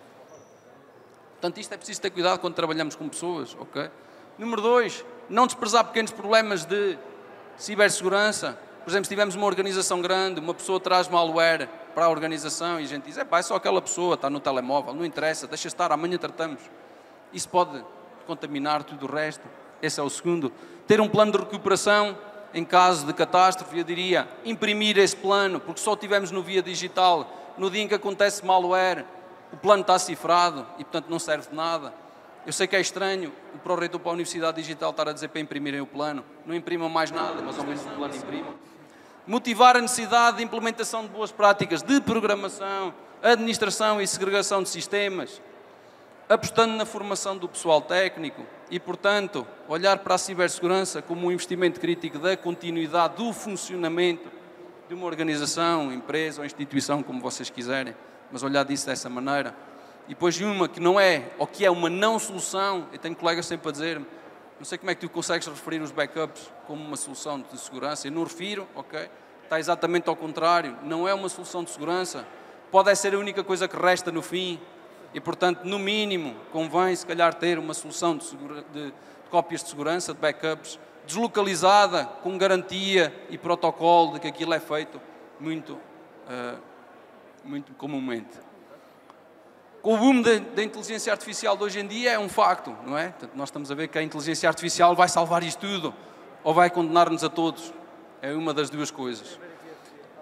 Portanto, isto é preciso ter cuidado quando trabalhamos com pessoas, ok? Número 2, não desprezar pequenos problemas de cibersegurança. Por exemplo, se tivermos uma organização grande, uma pessoa traz malware para a organização e a gente diz, é só aquela pessoa, está no telemóvel, não interessa, deixa estar, amanhã tratamos. Isso pode contaminar tudo o resto. Esse é o segundo. Ter um plano de recuperação em caso de catástrofe, eu diria, imprimir esse plano, porque só o tivemos no via digital. No dia em que acontece malware, o plano está cifrado e, portanto, não serve de nada. Eu sei que é estranho o pró-reitor para a Universidade Digital estar a dizer para imprimirem o plano. Não imprimam mais nada, mas ao menos o plano imprimam. Motivar a necessidade de implementação de boas práticas de programação, administração e segregação de sistemas, apostando na formação do pessoal técnico e, portanto, olhar para a cibersegurança como um investimento crítico da continuidade do funcionamento de uma organização, empresa ou instituição, como vocês quiserem, mas olhar disso dessa maneira. E depois uma que não é, ou que é uma não solução, eu tenho colegas sempre a dizer-me, não sei como é que tu consegues referir os backups como uma solução de segurança, eu não refiro, ok? Está exatamente ao contrário, não é uma solução de segurança, pode ser a única coisa que resta no fim. E, portanto, no mínimo, convém, se calhar, ter uma solução de cópias de segurança, de backups, deslocalizada, com garantia e protocolo de que aquilo é feito muito comumente. Com o boom da inteligência artificial de hoje em dia é um facto, não é? Portanto, nós estamos a ver que a inteligência artificial vai salvar isto tudo, ou vai condenar-nos a todos. É uma das duas coisas.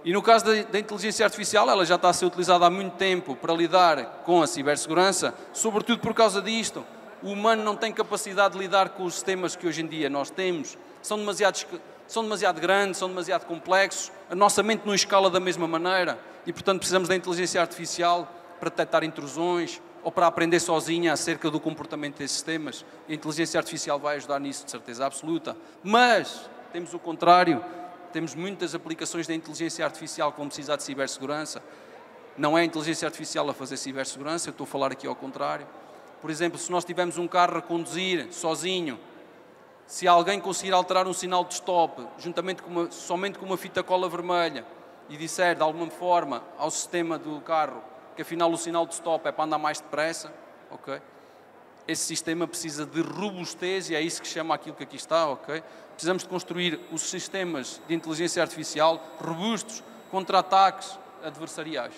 E no caso da inteligência artificial, ela já está a ser utilizada há muito tempo para lidar com a cibersegurança, sobretudo por causa disto. O humano não tem capacidade de lidar com os sistemas que hoje em dia nós temos. São demasiado grandes, são demasiado complexos, a nossa mente não escala da mesma maneira e, portanto, precisamos da inteligência artificial para detectar intrusões ou para aprender sozinha acerca do comportamento desses sistemas. A inteligência artificial vai ajudar nisso, de certeza absoluta. Mas temos o contrário. Temos muitas aplicações da inteligência artificial que vão precisar de cibersegurança. Não é a inteligência artificial a fazer cibersegurança, eu estou a falar aqui ao contrário. Por exemplo, se nós tivermos um carro a conduzir sozinho, se alguém conseguir alterar um sinal de stop, somente com uma fita cola vermelha, e disser de alguma forma ao sistema do carro que afinal o sinal de stop é para andar mais depressa, ok? Esse sistema precisa de robustez e é isso que chama aquilo que aqui está, ok? Precisamos de construir os sistemas de inteligência artificial robustos contra ataques adversariais.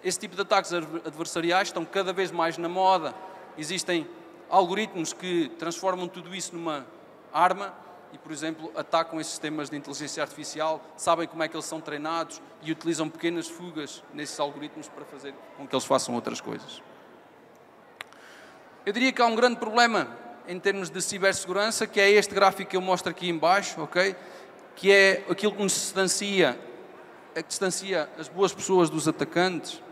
Esse tipo de ataques adversariais estão cada vez mais na moda. Existem algoritmos que transformam tudo isso numa arma e, por exemplo, atacam esses sistemas de inteligência artificial, sabem como é que eles são treinados e utilizam pequenas fugas nesses algoritmos para fazer com que eles façam outras coisas. Eu diria que há um grande problema em termos de cibersegurança, que é este gráfico que eu mostro aqui em baixo, ok? Que é aquilo que nos distancia, as boas pessoas dos atacantes.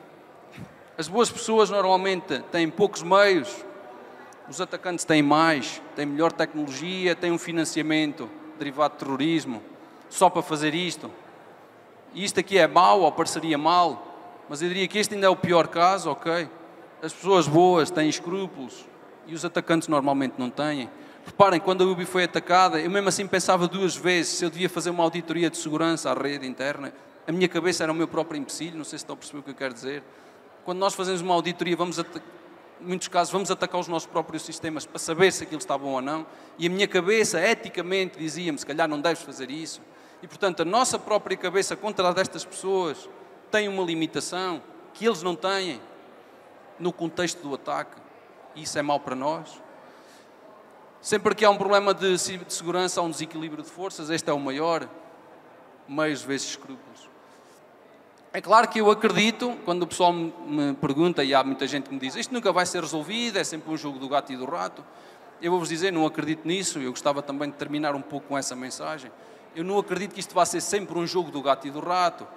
As boas pessoas normalmente têm poucos meios, os atacantes têm mais, têm melhor tecnologia, têm um financiamento derivado de terrorismo, só para fazer isto. E isto aqui é mau, ou pareceria mal, mas eu diria que este ainda é o pior caso, ok? As pessoas boas têm escrúpulos e os atacantes normalmente não têm. Reparem, quando a UBI foi atacada, eu mesmo assim pensava duas vezes se eu devia fazer uma auditoria de segurança à rede interna. A minha cabeça era o meu próprio empecilho, não sei se estão a perceber o que eu quero dizer. Quando nós fazemos uma auditoria, em muitos casos, vamos atacar os nossos próprios sistemas para saber se aquilo está bom ou não. E a minha cabeça, eticamente, dizia-me, se calhar não deves fazer isso. E, portanto, a nossa própria cabeça contra destas pessoas tem uma limitação que eles não têm no contexto do ataque. E isso é mau para nós. Sempre que há um problema de segurança, há um desequilíbrio de forças. Este é o maior, meios vezes escrúpulos. É claro que eu acredito, quando o pessoal me pergunta, e há muita gente que me diz isto nunca vai ser resolvido, é sempre um jogo do gato e do rato. Eu vou-vos dizer, não acredito nisso, eu gostava também de terminar um pouco com essa mensagem. Eu não acredito que isto vá ser sempre um jogo do gato e do rato,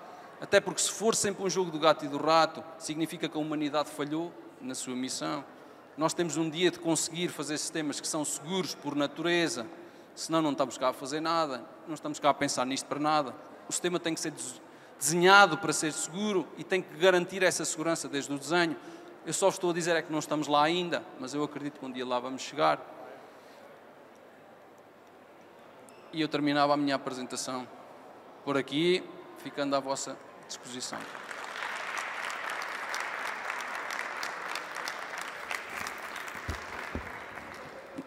até porque se for sempre um jogo do gato e do rato, significa que a humanidade falhou na sua missão. Nós temos um dia de conseguir fazer sistemas que são seguros por natureza, senão não estamos cá a fazer nada, não estamos cá a pensar nisto para nada. O sistema tem que ser desenhado para ser seguro e tem que garantir essa segurança desde o desenho. Eu só estou a dizer é que não estamos lá ainda, mas eu acredito que um dia lá vamos chegar. E eu terminava a minha apresentação por aqui, ficando à vossa disposição.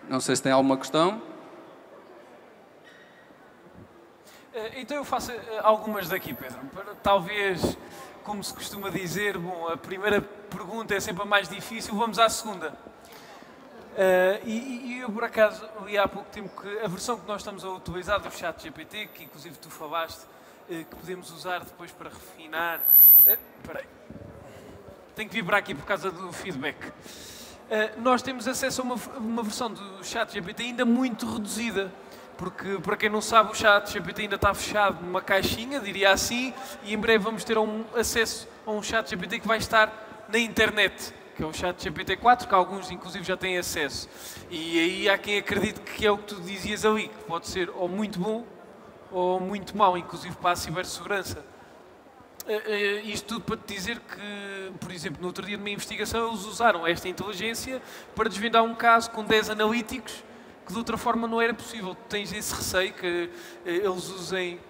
Não sei se tem alguma questão. Então eu faço algumas daqui, Pedro. Talvez, como se costuma dizer, bom, a primeira pergunta é sempre a mais difícil, vamos à segunda. E eu, por acaso, li há pouco tempo que a versão que nós estamos a utilizar do ChatGPT, que inclusive tu falaste, que podemos usar depois para refinar... Espera aí. Tenho que vibrar aqui por causa do feedback. Nós temos acesso a uma versão do ChatGPT ainda muito reduzida, porque, para quem não sabe, o ChatGPT ainda está fechado numa caixinha, diria assim, e em breve vamos ter acesso a um ChatGPT que vai estar na internet, que é o ChatGPT 4, que alguns inclusive já têm acesso. E aí há quem acredite que é o que tu dizias ali, que pode ser ou muito bom ou muito mau, inclusive para a cibersegurança. Isto tudo para te dizer que, por exemplo, no outro dia de uma investigação eles usaram esta inteligência para desvendar um caso com 10 analíticos que de outra forma não era possível. Tens esse receio que eles usem...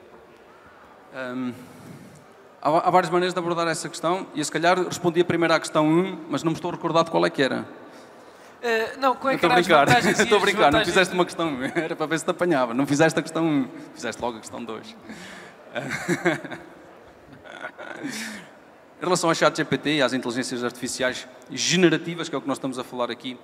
Há várias maneiras de abordar essa questão e eu se calhar respondi a primeira à questão 1, mas não me estou a recordar de qual é que era. Não, qual é que era as vantagens? Estou a brincar, não fizeste uma questão 1, era para ver se te apanhava. Não fizeste a questão 1, fizeste logo a questão 2. Em relação ao ChatGPT e às inteligências artificiais generativas, que é o que nós estamos a falar aqui,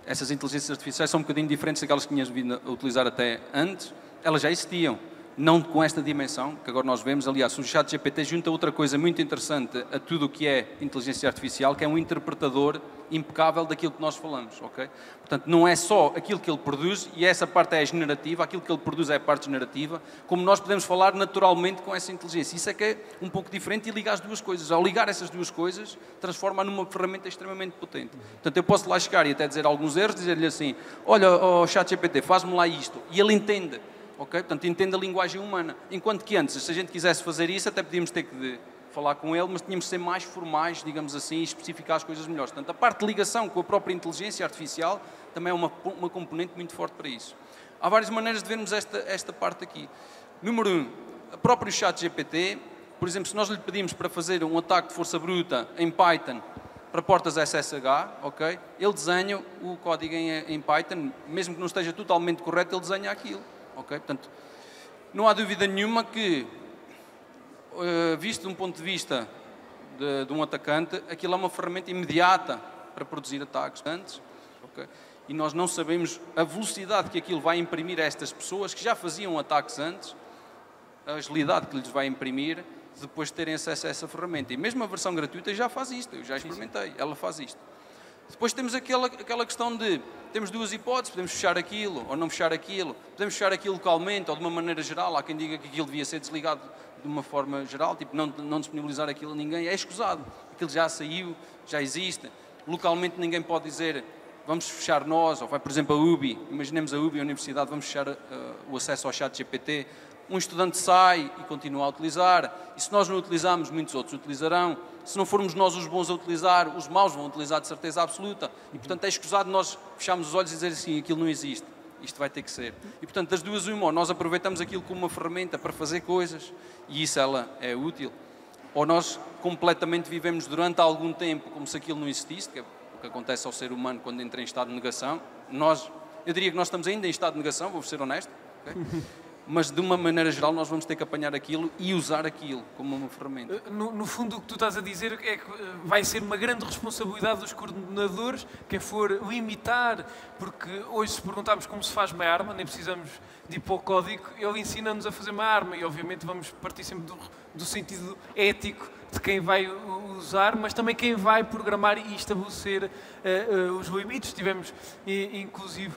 essas inteligências artificiais são um bocadinho diferentes daquelas que tínhamos vindo a utilizar até antes. Elas já existiam, não com esta dimensão que agora nós vemos. Aliás, o ChatGPT junta outra coisa muito interessante a tudo o que é inteligência artificial, que é um interpretador impecável daquilo que nós falamos, ok? Portanto, não é só aquilo que ele produz, e essa parte é generativa, aquilo que ele produz é a parte generativa, como nós podemos falar naturalmente com essa inteligência. Isso é que é um pouco diferente e liga as duas coisas. Ao ligar essas duas coisas, transforma numa ferramenta extremamente potente. Portanto, eu posso lá chegar e até dizer alguns erros, dizer-lhe assim, olha, oh, ChatGPT, faz-me lá isto, e ele entende. Okay? Portanto, entende a linguagem humana. Enquanto que antes, se a gente quisesse fazer isso, até podíamos ter que falar com ele, mas tínhamos de ser mais formais, digamos assim, e especificar as coisas melhores. Portanto, a parte de ligação com a própria inteligência artificial também é uma componente muito forte para isso. Há várias maneiras de vermos esta parte aqui. Número 1, o próprio ChatGPT, por exemplo, se nós lhe pedimos para fazer um ataque de força bruta em Python para portas SSH, ok? Ele desenha o código em Python, mesmo que não esteja totalmente correto, ele desenha aquilo. Okay? Portanto, não há dúvida nenhuma que, visto de um ponto de vista de um atacante, aquilo é uma ferramenta imediata para produzir ataques antes, okay? E nós não sabemos a velocidade que aquilo vai imprimir a estas pessoas que já faziam ataques antes, a agilidade que lhes vai imprimir depois de terem acesso a essa ferramenta. E mesmo a versão gratuita já faz isto, eu já experimentei, ela faz isto. Depois temos aquela questão de, temos duas hipóteses, podemos fechar aquilo ou não fechar aquilo, podemos fechar aquilo localmente ou de uma maneira geral, há quem diga que aquilo devia ser desligado de uma forma geral, tipo não disponibilizar aquilo a ninguém, é escusado, aquilo já saiu, já existe, localmente ninguém pode dizer, vamos fechar nós, ou vai por exemplo a UBI, imaginemos a UBI, a Universidade, vamos fechar o acesso ao ChatGPT, um estudante sai e continua a utilizar, e se nós não utilizarmos, muitos outros utilizarão. Se não formos nós os bons a utilizar, os maus vão utilizar de certeza absoluta. E, portanto, é escusado nós fecharmos os olhos e dizer assim, aquilo não existe, isto vai ter que ser. E, portanto, das duas, uma, ou nós aproveitamos aquilo como uma ferramenta para fazer coisas, e isso ela é útil, ou nós completamente vivemos durante algum tempo como se aquilo não existisse, que é o que acontece ao ser humano quando entra em estado de negação. Eu diria que nós estamos ainda em estado de negação, vou ser honesto, okay? Mas de uma maneira geral nós vamos ter que apanhar aquilo e usar aquilo como uma ferramenta. No fundo o que tu estás a dizer é que vai ser uma grande responsabilidade dos coordenadores, quem for limitar, porque hoje se perguntarmos como se faz uma arma, nem precisamos de ir para o código, ele ensina-nos a fazer uma arma e obviamente vamos partir sempre do sentido ético de quem vai usar, mas também quem vai programar e estabelecer os limites. Tivemos inclusive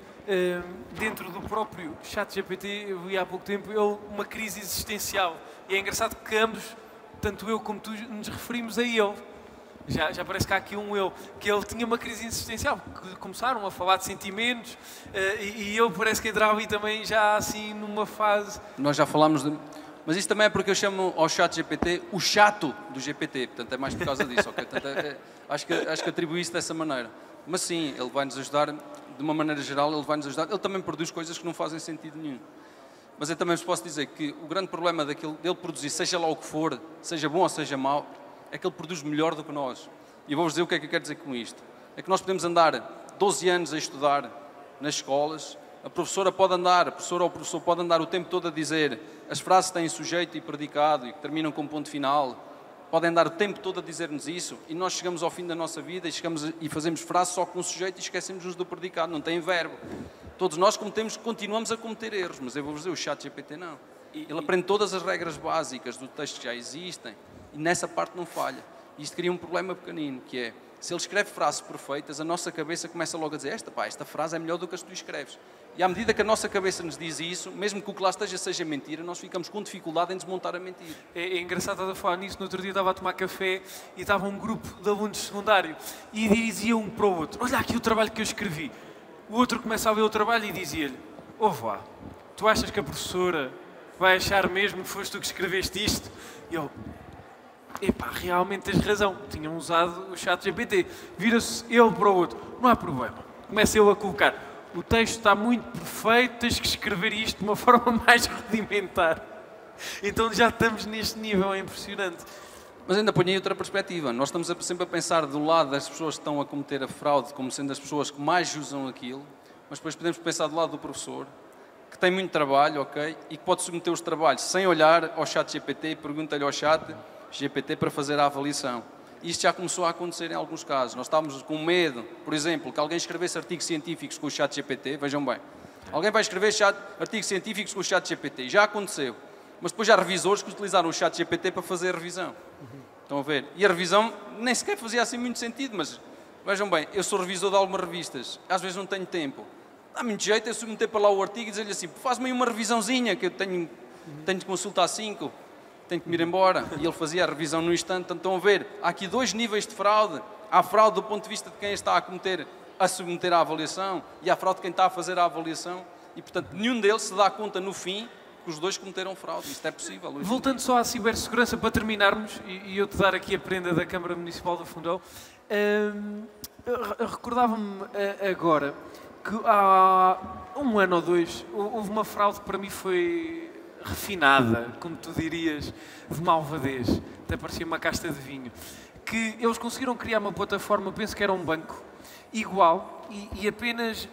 dentro do próprio ChatGPT, eu vi há pouco tempo, ele uma crise existencial. E é engraçado que ambos, tanto eu como tu, nos referimos a ele. Já parece que há aqui um eu, que ele tinha uma crise existencial, que começaram a falar de sentimentos, e eu parece que entrava aí também já assim numa fase... Nós já falámos de... Mas isso também é porque eu chamo ao ChatGPT o chato do GPT, portanto é mais por causa disso, ok? Portanto, acho que atribuí isso dessa maneira. Mas sim, ele vai-nos ajudar, de uma maneira geral, ele vai-nos ajudar. Ele também produz coisas que não fazem sentido nenhum. Mas eu também vos posso dizer que o grande problema dele produzir, seja lá o que for, seja bom ou seja mau, é que ele produz melhor do que nós. E vou-vos dizer o que é que eu quero dizer com isto. É que nós podemos andar 12 anos a estudar nas escolas, a professora ou o professor pode andar o tempo todo a dizer as frases têm sujeito e predicado e que terminam com ponto final, podem andar o tempo todo a dizer-nos isso e nós chegamos ao fim da nossa vida e fazemos frases só com sujeito e esquecemos-nos do predicado, não tem verbo. Todos nós continuamos a cometer erros, mas eu vou-vos dizer, o ChatGPT não. Ele aprende todas as regras básicas do texto que já existem e nessa parte não falha. Isto cria um problema pequenino, que é, se ele escreve frases perfeitas, a nossa cabeça começa logo a dizer esta frase é melhor do que as que tu escreves. E à medida que a nossa cabeça nos diz isso, mesmo que o que lá esteja seja mentira, nós ficamos com dificuldade em desmontar a mentira. É engraçado estar a falar nisso. No outro dia estava a tomar café e estava um grupo de alunos de secundário e dizia um para o outro, olha aqui o trabalho que eu escrevi. O outro começa a ver o trabalho e dizia-lhe, ouve lá, tu achas que a professora vai achar mesmo que foste tu que escreveste isto? E eu, epá, realmente tens razão, tinham usado o ChatGPT. Vira-se ele para o outro, não há problema. Começa ele a colocar, o texto está muito perfeito, tens que escrever isto de uma forma mais rudimentar. Então já estamos neste nível, é impressionante. Mas ainda ponho aí outra perspectiva. Nós estamos sempre a pensar do lado das pessoas que estão a cometer a fraude como sendo as pessoas que mais usam aquilo, mas depois podemos pensar do lado do professor, que tem muito trabalho, ok, e que pode submeter os trabalhos sem olhar ao ChatGPT e pergunta-lhe ao ChatGPT para fazer a avaliação. Isto já começou a acontecer em alguns casos. Nós estávamos com medo, por exemplo, que alguém escrevesse artigos científicos com o ChatGPT, vejam bem, alguém vai escrever artigos científicos com o ChatGPT, já aconteceu, mas depois já há revisores que utilizaram o ChatGPT para fazer a revisão. Estão a ver? E a revisão nem sequer fazia assim muito sentido, mas vejam bem, eu sou revisor de algumas revistas, às vezes não tenho tempo. Dá muito jeito eu submeter para lá o artigo e dizer-lhe assim, faz-me aí uma revisãozinha, que eu tenho de consultar 5, tenho que me ir embora. E ele fazia a revisão no instante. Então, estão a ver, há aqui dois níveis de fraude. Há fraude do ponto de vista de quem está a submeter à avaliação e há fraude de quem está a fazer a avaliação. E, portanto, nenhum deles se dá conta no fim que os dois cometeram fraude. Isto é possível. Voltando só à cibersegurança, para terminarmos, e eu te dar aqui a prenda da Câmara Municipal do Fundão, recordava-me agora que há um ano ou dois houve uma fraude que para mim foi refinada, como tu dirias, de malvadez, até parecia uma casta de vinho, que eles conseguiram criar uma plataforma, penso que era um banco, igual, e apenas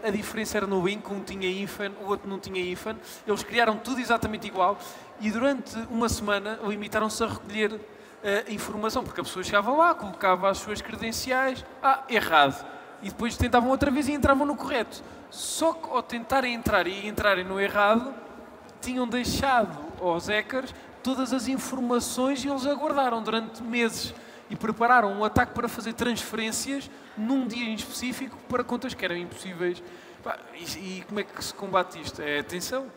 a diferença era no link, um tinha IFAN, o outro não tinha IFAN, eles criaram tudo exatamente igual, e durante uma semana limitaram-se a recolher informação, porque a pessoa chegava lá, colocava as suas credenciais, errado, e depois tentavam outra vez e entravam no correto. Só que ao tentarem entrar e entrarem no errado, tinham deixado aos hackers todas as informações e eles aguardaram durante meses e prepararam um ataque para fazer transferências num dia em específico para contas que eram impossíveis. E como é que se combate isto? É atenção.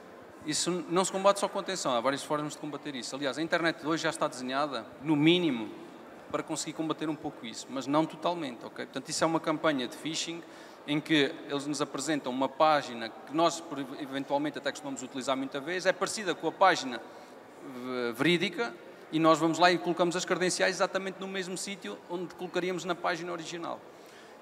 Isso não se combate só com atenção, há várias formas de combater isso. Aliás, a internet de hoje já está desenhada, no mínimo, para conseguir combater um pouco isso, mas não totalmente, ok? Portanto, isso é uma campanha de phishing em que eles nos apresentam uma página que nós, eventualmente, até costumamos utilizar muita vez, é parecida com a página verídica e nós vamos lá e colocamos as credenciais exatamente no mesmo sítio onde colocaríamos na página original.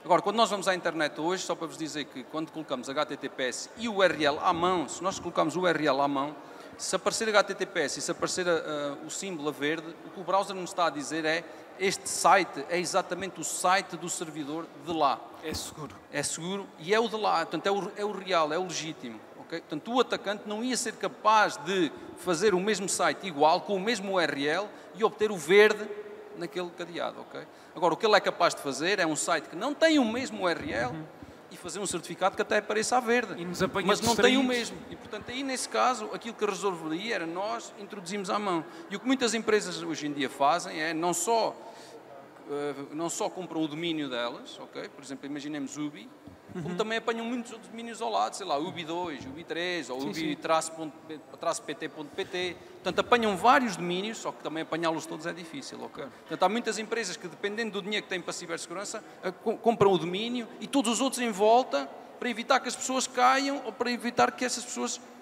Agora, quando nós vamos à internet hoje, só para vos dizer que quando colocamos HTTPS e o URL à mão, se nós colocamos o URL à mão, se aparecer HTTPS e se aparecer o símbolo a verde, o que o browser nos está a dizer é este site é exatamente o site do servidor de lá. É seguro. É seguro e é o de lá, portanto é o real, é o legítimo. Okay? Portanto, o atacante não ia ser capaz de fazer o mesmo site igual, com o mesmo URL e obter o verde naquele cadeado. Okay? Agora, o que ele é capaz de fazer é um site que não tem o mesmo URL e fazer um certificado que até apareça a verde, mas não tem o mesmo. E, portanto, aí, nesse caso, aquilo que resolveria era nós introduzimos à mão. E o que muitas empresas hoje em dia fazem é não só não só compram o domínio delas, ok? Por exemplo, imaginemos Ubi, como também apanham muitos outros domínios ao lado, sei lá, Ubi2, Ubi3 ou Ubi-pt.pt. Portanto, apanham vários domínios, só que também apanhá-los todos é difícil, ok? Portanto, há muitas empresas que, dependendo do dinheiro que têm para a cibersegurança, compram o domínio e todos os outros em volta para evitar que as pessoas caiam ou para evitar que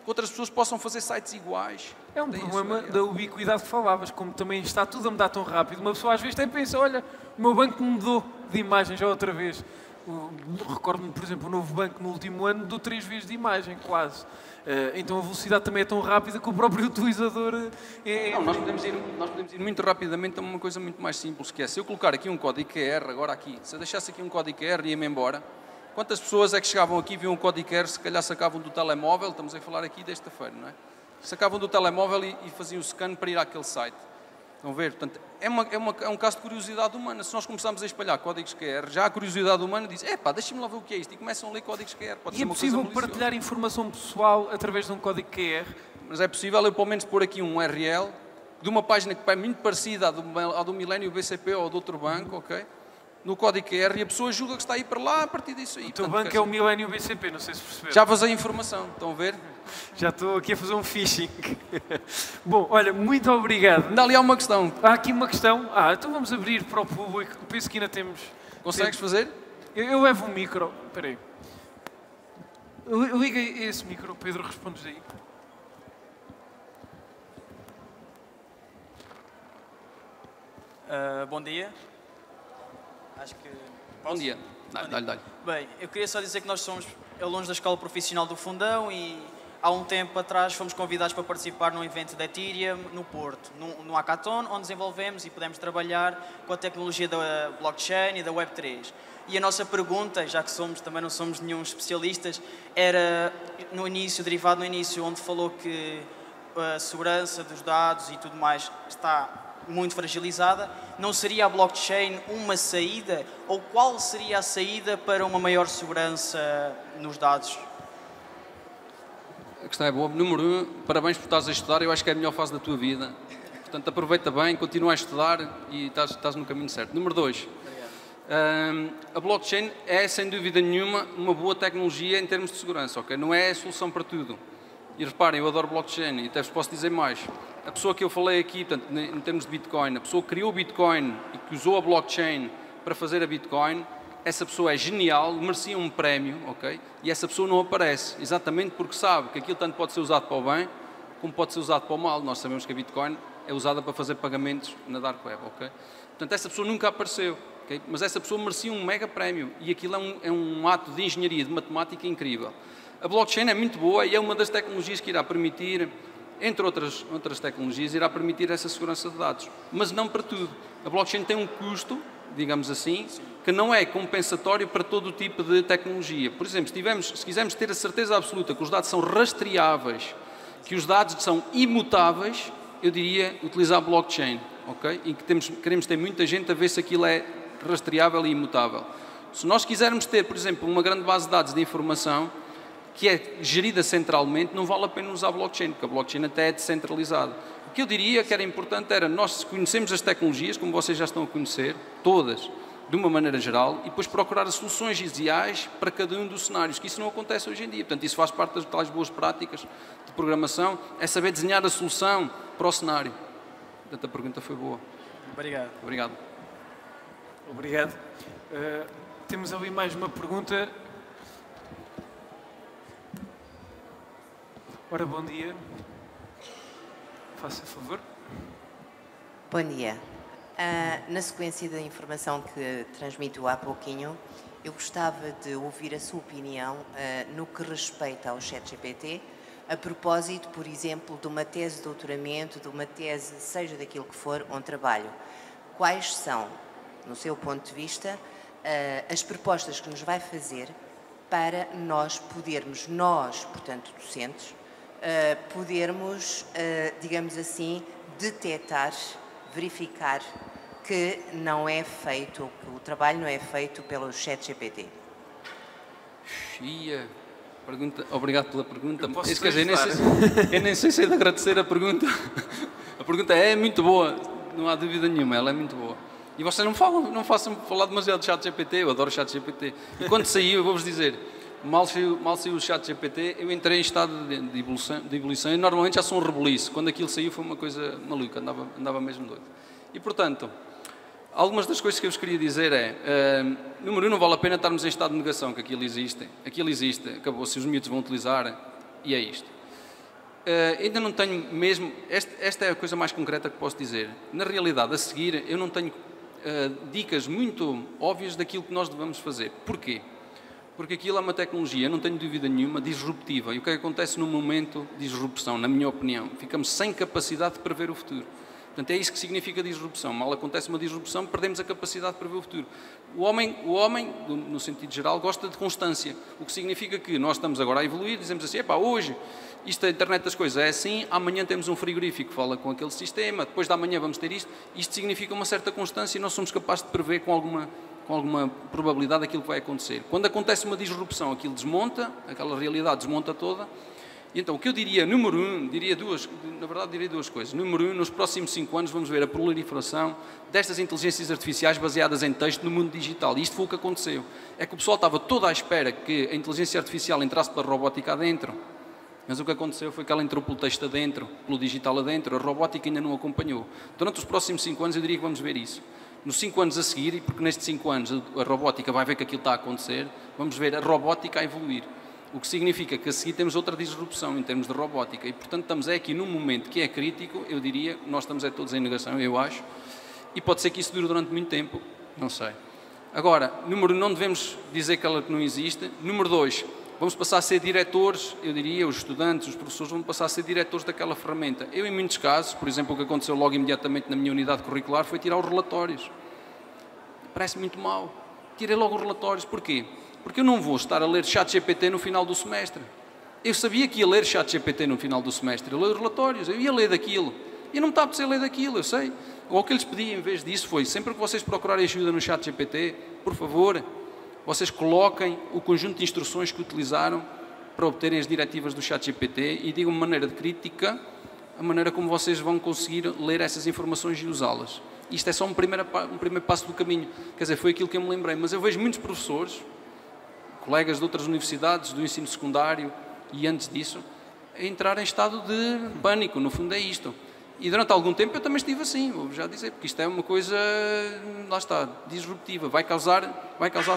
outras pessoas possam fazer sites iguais. É um problema da ubiquidade que falavas, como também está tudo a mudar tão rápido. Uma pessoa às vezes até pensa, olha, o meu banco mudou de imagem já outra vez. Recordo-me, por exemplo, o novo banco no último ano mudou 3 vezes de imagem, quase. Então a velocidade também é tão rápida que o próprio utilizador Nós podemos ir muito rapidamente a uma coisa muito mais simples, que é, se eu colocar aqui um código QR, agora aqui, se eu deixasse aqui um código QR e ia-me embora, quantas pessoas é que chegavam aqui, viam um código QR, se calhar sacavam do telemóvel, estamos a falar aqui desta-feira, não é? Sacavam do telemóvel e faziam o scan para ir àquele site. Estão a ver? Portanto, é um caso de curiosidade humana. Se nós começarmos a espalhar códigos QR, já a curiosidade humana diz, deixa-me lá ver o que é isto, e começam a ler códigos QR. Pode ser é uma coisa possível partilhar informação pessoal através de um código QR? Mas é possível eu, pelo menos, pôr aqui um URL de uma página que é muito parecida à do Millennium BCP ou de outro banco, ok? No código QR, e a pessoa julga que está a ir para lá a partir disso aí. O teu banco é o Millennium BCP, não sei se perceberam. Já vazei a informação, estão a ver? Já estou aqui a fazer um phishing. Bom, olha, muito obrigado. Ainda ali há uma questão. Há aqui uma questão. Então vamos abrir para o público. Penso que ainda temos... Consegues fazer? Eu levo um micro. Espera aí. Liga esse micro, Pedro, respondes aí. Bom dia. Acho que... Bom dia. Dá-lhe. Bem, eu queria só dizer que nós somos alunos da Escola Profissional do Fundão e há um tempo atrás fomos convidados para participar num evento da Ethereum no Porto, no Hackathon, onde desenvolvemos e pudemos trabalhar com a tecnologia da blockchain e da Web3. E a nossa pergunta, já que também não somos nenhum especialistas, era derivado no início, onde falou que a segurança dos dados e tudo mais está muito fragilizada. Não seria a blockchain uma saída? Ou qual seria a saída para uma maior segurança nos dados? A questão é boa. Número 1, parabéns por estás a estudar. Eu acho que é a melhor fase da tua vida. Portanto, aproveita bem, continua a estudar e estás no caminho certo. Número 2, a blockchain é, sem dúvida nenhuma, uma boa tecnologia em termos de segurança, ok? Não é a solução para tudo. E reparem, eu adoro blockchain e até vos posso dizer mais. A pessoa que eu falei aqui, portanto, em termos de Bitcoin, a pessoa que criou o Bitcoin e que usou a blockchain para fazer a Bitcoin, essa pessoa é genial, merecia um prémio, ok? E essa pessoa não aparece, exatamente porque sabe que aquilo tanto pode ser usado para o bem, como pode ser usado para o mal. Nós sabemos que a Bitcoin é usada para fazer pagamentos na Dark Web, ok? Portanto, essa pessoa nunca apareceu, ok? Mas essa pessoa merecia um mega prémio e aquilo é um ato de engenharia, de matemática incrível. A blockchain é muito boa e é uma das tecnologias que irá permitir, entre outras tecnologias, irá permitir essa segurança de dados. Mas não para tudo. A blockchain tem um custo, digamos assim, que não é compensatório para todo o tipo de tecnologia. Por exemplo, se quisermos ter a certeza absoluta que os dados são rastreáveis, que os dados são imutáveis, eu diria utilizar a blockchain, ok? E que queremos ter muita gente a ver se aquilo é rastreável e imutável. Se nós quisermos ter, por exemplo, uma grande base de dados de informação, que é gerida centralmente, não vale a pena usar a blockchain, porque a blockchain até é descentralizada. O que eu diria que era importante era nós conhecermos as tecnologias, como vocês já estão a conhecer, todas, de uma maneira geral, e depois procurar as soluções ideais para cada um dos cenários, que isso não acontece hoje em dia. Portanto, isso faz parte das tais boas práticas de programação, é saber desenhar a solução para o cenário. Portanto, a pergunta foi boa. Obrigado. Obrigado. Obrigado. Temos ali mais uma pergunta. Ora, bom dia. Faça favor. Bom dia. Na sequência da informação que transmitiu há pouquinho, eu gostava de ouvir a sua opinião no que respeita ao ChatGPT, a propósito, por exemplo, de uma tese de doutoramento, de uma tese, seja daquilo que for, onde trabalho. Quais são, no seu ponto de vista, as propostas que nos vai fazer para nós podermos, portanto, docentes, podermos, digamos assim, detectar, verificar que não é feito, que o trabalho não é feito pelo ChatGPT. Obrigado pela pergunta. Quer dizer, eu nem sei se é de agradecer a pergunta. A pergunta é muito boa, não há dúvida nenhuma, ela é muito boa. E vocês não façam falar demasiado de ChatGPT, eu adoro ChatGPT. E quando saiu, eu vou-vos dizer, mal saiu o ChatGPT, eu entrei em estado de ebulição e normalmente já sou um rebuliço. Quando aquilo saiu foi uma coisa maluca, andava mesmo doido. E portanto, algumas das coisas que eu vos queria dizer número 1, não vale a pena estarmos em estado de negação que aquilo existe, acabou-se, os miúdos vão utilizar e é isto. Ainda não tenho mesmo, esta é a coisa mais concreta que posso dizer. Na realidade, a seguir, eu não tenho dicas muito óbvias daquilo que nós devemos fazer. Porquê? Porque aquilo é uma tecnologia, não tenho dúvida nenhuma, disruptiva. E o que acontece no momento de disrupção, na minha opinião? Ficamos sem capacidade de prever o futuro. Portanto, é isso que significa disrupção. Mal acontece uma disrupção, perdemos a capacidade de prever o futuro. O homem, no sentido geral, gosta de constância. O que significa que nós estamos agora a evoluir, dizemos assim, hoje, isto é a internet das coisas é assim, amanhã temos um frigorífico que fala com aquele sistema, depois da manhã vamos ter isto. Isto significa uma certa constância e nós somos capazes de prever com alguma probabilidade aquilo que vai acontecer. Quando acontece uma disrupção, aquilo desmonta, aquela realidade desmonta toda. E então, o que eu diria, número 1, diria duas coisas. Número 1, nos próximos 5 anos vamos ver a proliferação destas inteligências artificiais baseadas em texto no mundo digital. E isto foi o que aconteceu. É que o pessoal estava todo à espera que a inteligência artificial entrasse pela robótica adentro. Mas o que aconteceu foi que ela entrou pelo texto adentro, pelo digital adentro. A robótica ainda não acompanhou. Durante os próximos 5 anos eu diria que vamos ver isso. Nos 5 anos a seguir, porque nestes 5 anos a robótica vai ver que aquilo está a acontecer, vamos ver a robótica a evoluir. O que significa que a seguir temos outra disrupção em termos de robótica. E, portanto, estamos aqui num momento que é crítico, eu diria, nós estamos todos em negação, eu acho, e pode ser que isso dure durante muito tempo, não sei. Agora, número 1, não devemos dizer que ela não existe. Número 2, vamos passar a ser diretores, eu diria, os estudantes, os professores vão passar a ser diretores daquela ferramenta. Eu, em muitos casos, por exemplo, o que aconteceu logo imediatamente na minha unidade curricular foi tirar os relatórios. Parece muito mal. Tirei logo os relatórios. Porquê? Porque eu não vou estar a ler ChatGPT no final do semestre. Eu sabia que ia ler ChatGPT no final do semestre. Eu leio os relatórios, eu ia ler daquilo. E não me está a apetecer ler daquilo, eu sei. Ou o que eu lhes pedi em vez disso foi, sempre que vocês procurarem ajuda no ChatGPT, por favor, vocês coloquem o conjunto de instruções que utilizaram para obterem as diretivas do ChatGPT e digam de maneira de crítica a maneira como vocês vão conseguir ler essas informações e usá-las. Isto é só um primeiro passo do caminho. Quer dizer, foi aquilo que eu me lembrei. Mas eu vejo muitos professores, colegas de outras universidades, do ensino secundário e antes disso, a entrar em estado de pânico, no fundo é isto. E durante algum tempo eu também estive assim, vou já dizer, porque isto é uma coisa, lá está, disruptiva, vai causar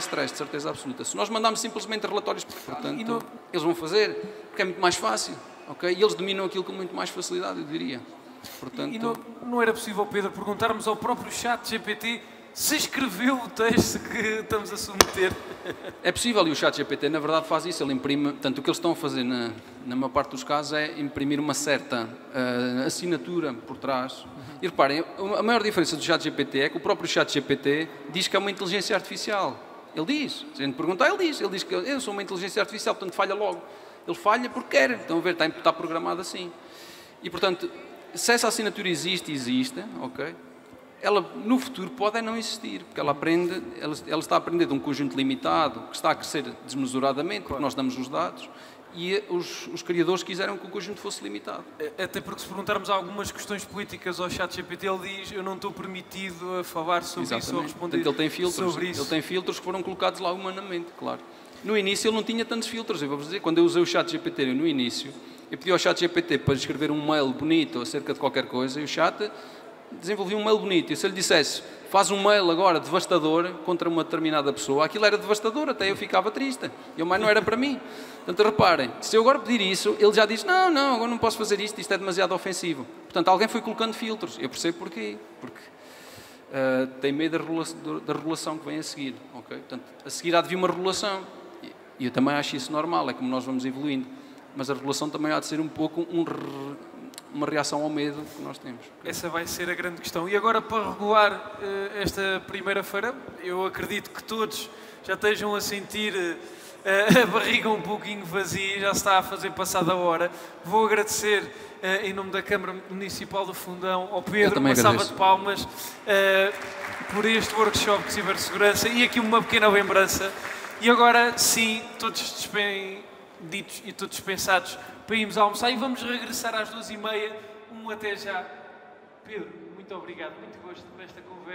stress, de certeza absoluta. Se nós mandarmos simplesmente relatórios, portanto, eles vão fazer, porque é muito mais fácil, ok? E eles dominam aquilo com muito mais facilidade, eu diria. Portanto, e não era possível, Pedro, perguntarmos ao próprio ChatGPT se escreveu o texto que estamos a submeter? É possível, e o ChatGPT na verdade faz isso, ele imprime, portanto o que eles estão a fazer na maior parte dos casos é imprimir uma certa assinatura por trás. E reparem, a maior diferença do ChatGPT é que o próprio ChatGPT diz que é uma inteligência artificial. Ele diz, se a gente perguntar, ele diz que eu sou uma inteligência artificial, portanto falha logo. Ele falha porque quer, estão a ver, está programado assim. E portanto, se essa assinatura existe, ok? Ela no futuro pode não existir, porque ela está a aprender de um conjunto limitado, que está a crescer desmesuradamente, porque nós damos os dados, e os criadores quiseram que o conjunto fosse limitado. Até porque se perguntarmos algumas questões políticas ao ChatGPT, ele diz, eu não estou permitido a falar sobre isso ou a responder. Portanto, ele tem filtros, sobre isso. Ele tem filtros que foram colocados lá humanamente, claro. No início ele não tinha tantos filtros, eu vou-vos dizer, quando eu usei o ChatGPT no início, eu pedi ao ChatGPT para escrever um mail bonito acerca de qualquer coisa, e o chat desenvolvi um mail bonito, e se eu lhe dissesse, faz um mail agora devastador contra uma determinada pessoa, aquilo era devastador, até eu ficava triste, mas não era para mim. Portanto, reparem, se eu agora pedir isso, ele já diz, não, agora não posso fazer isto é demasiado ofensivo. Portanto, alguém foi colocando filtros, eu percebo porquê, porque tem medo da regulação que vem a seguir, ok? Portanto, a seguir há de vir uma regulação, e eu também acho isso normal, é como nós vamos evoluindo, mas a regulação também há de ser um pouco uma reação ao medo que nós temos. Essa vai ser a grande questão. E agora, para regular esta primeira-feira, eu acredito que todos já estejam a sentir a barriga um pouquinho vazia, já se está a fazer passada a hora. Vou agradecer, em nome da Câmara Municipal do Fundão, ao Pedro, uma salva de palmas, por este workshop de cibersegurança e aqui uma pequena lembrança. E agora, sim, todos ditos e todos dispensados para irmos almoçar e vamos regressar às 2h30. Até já. Pedro, muito obrigado, muito gosto por esta conversa.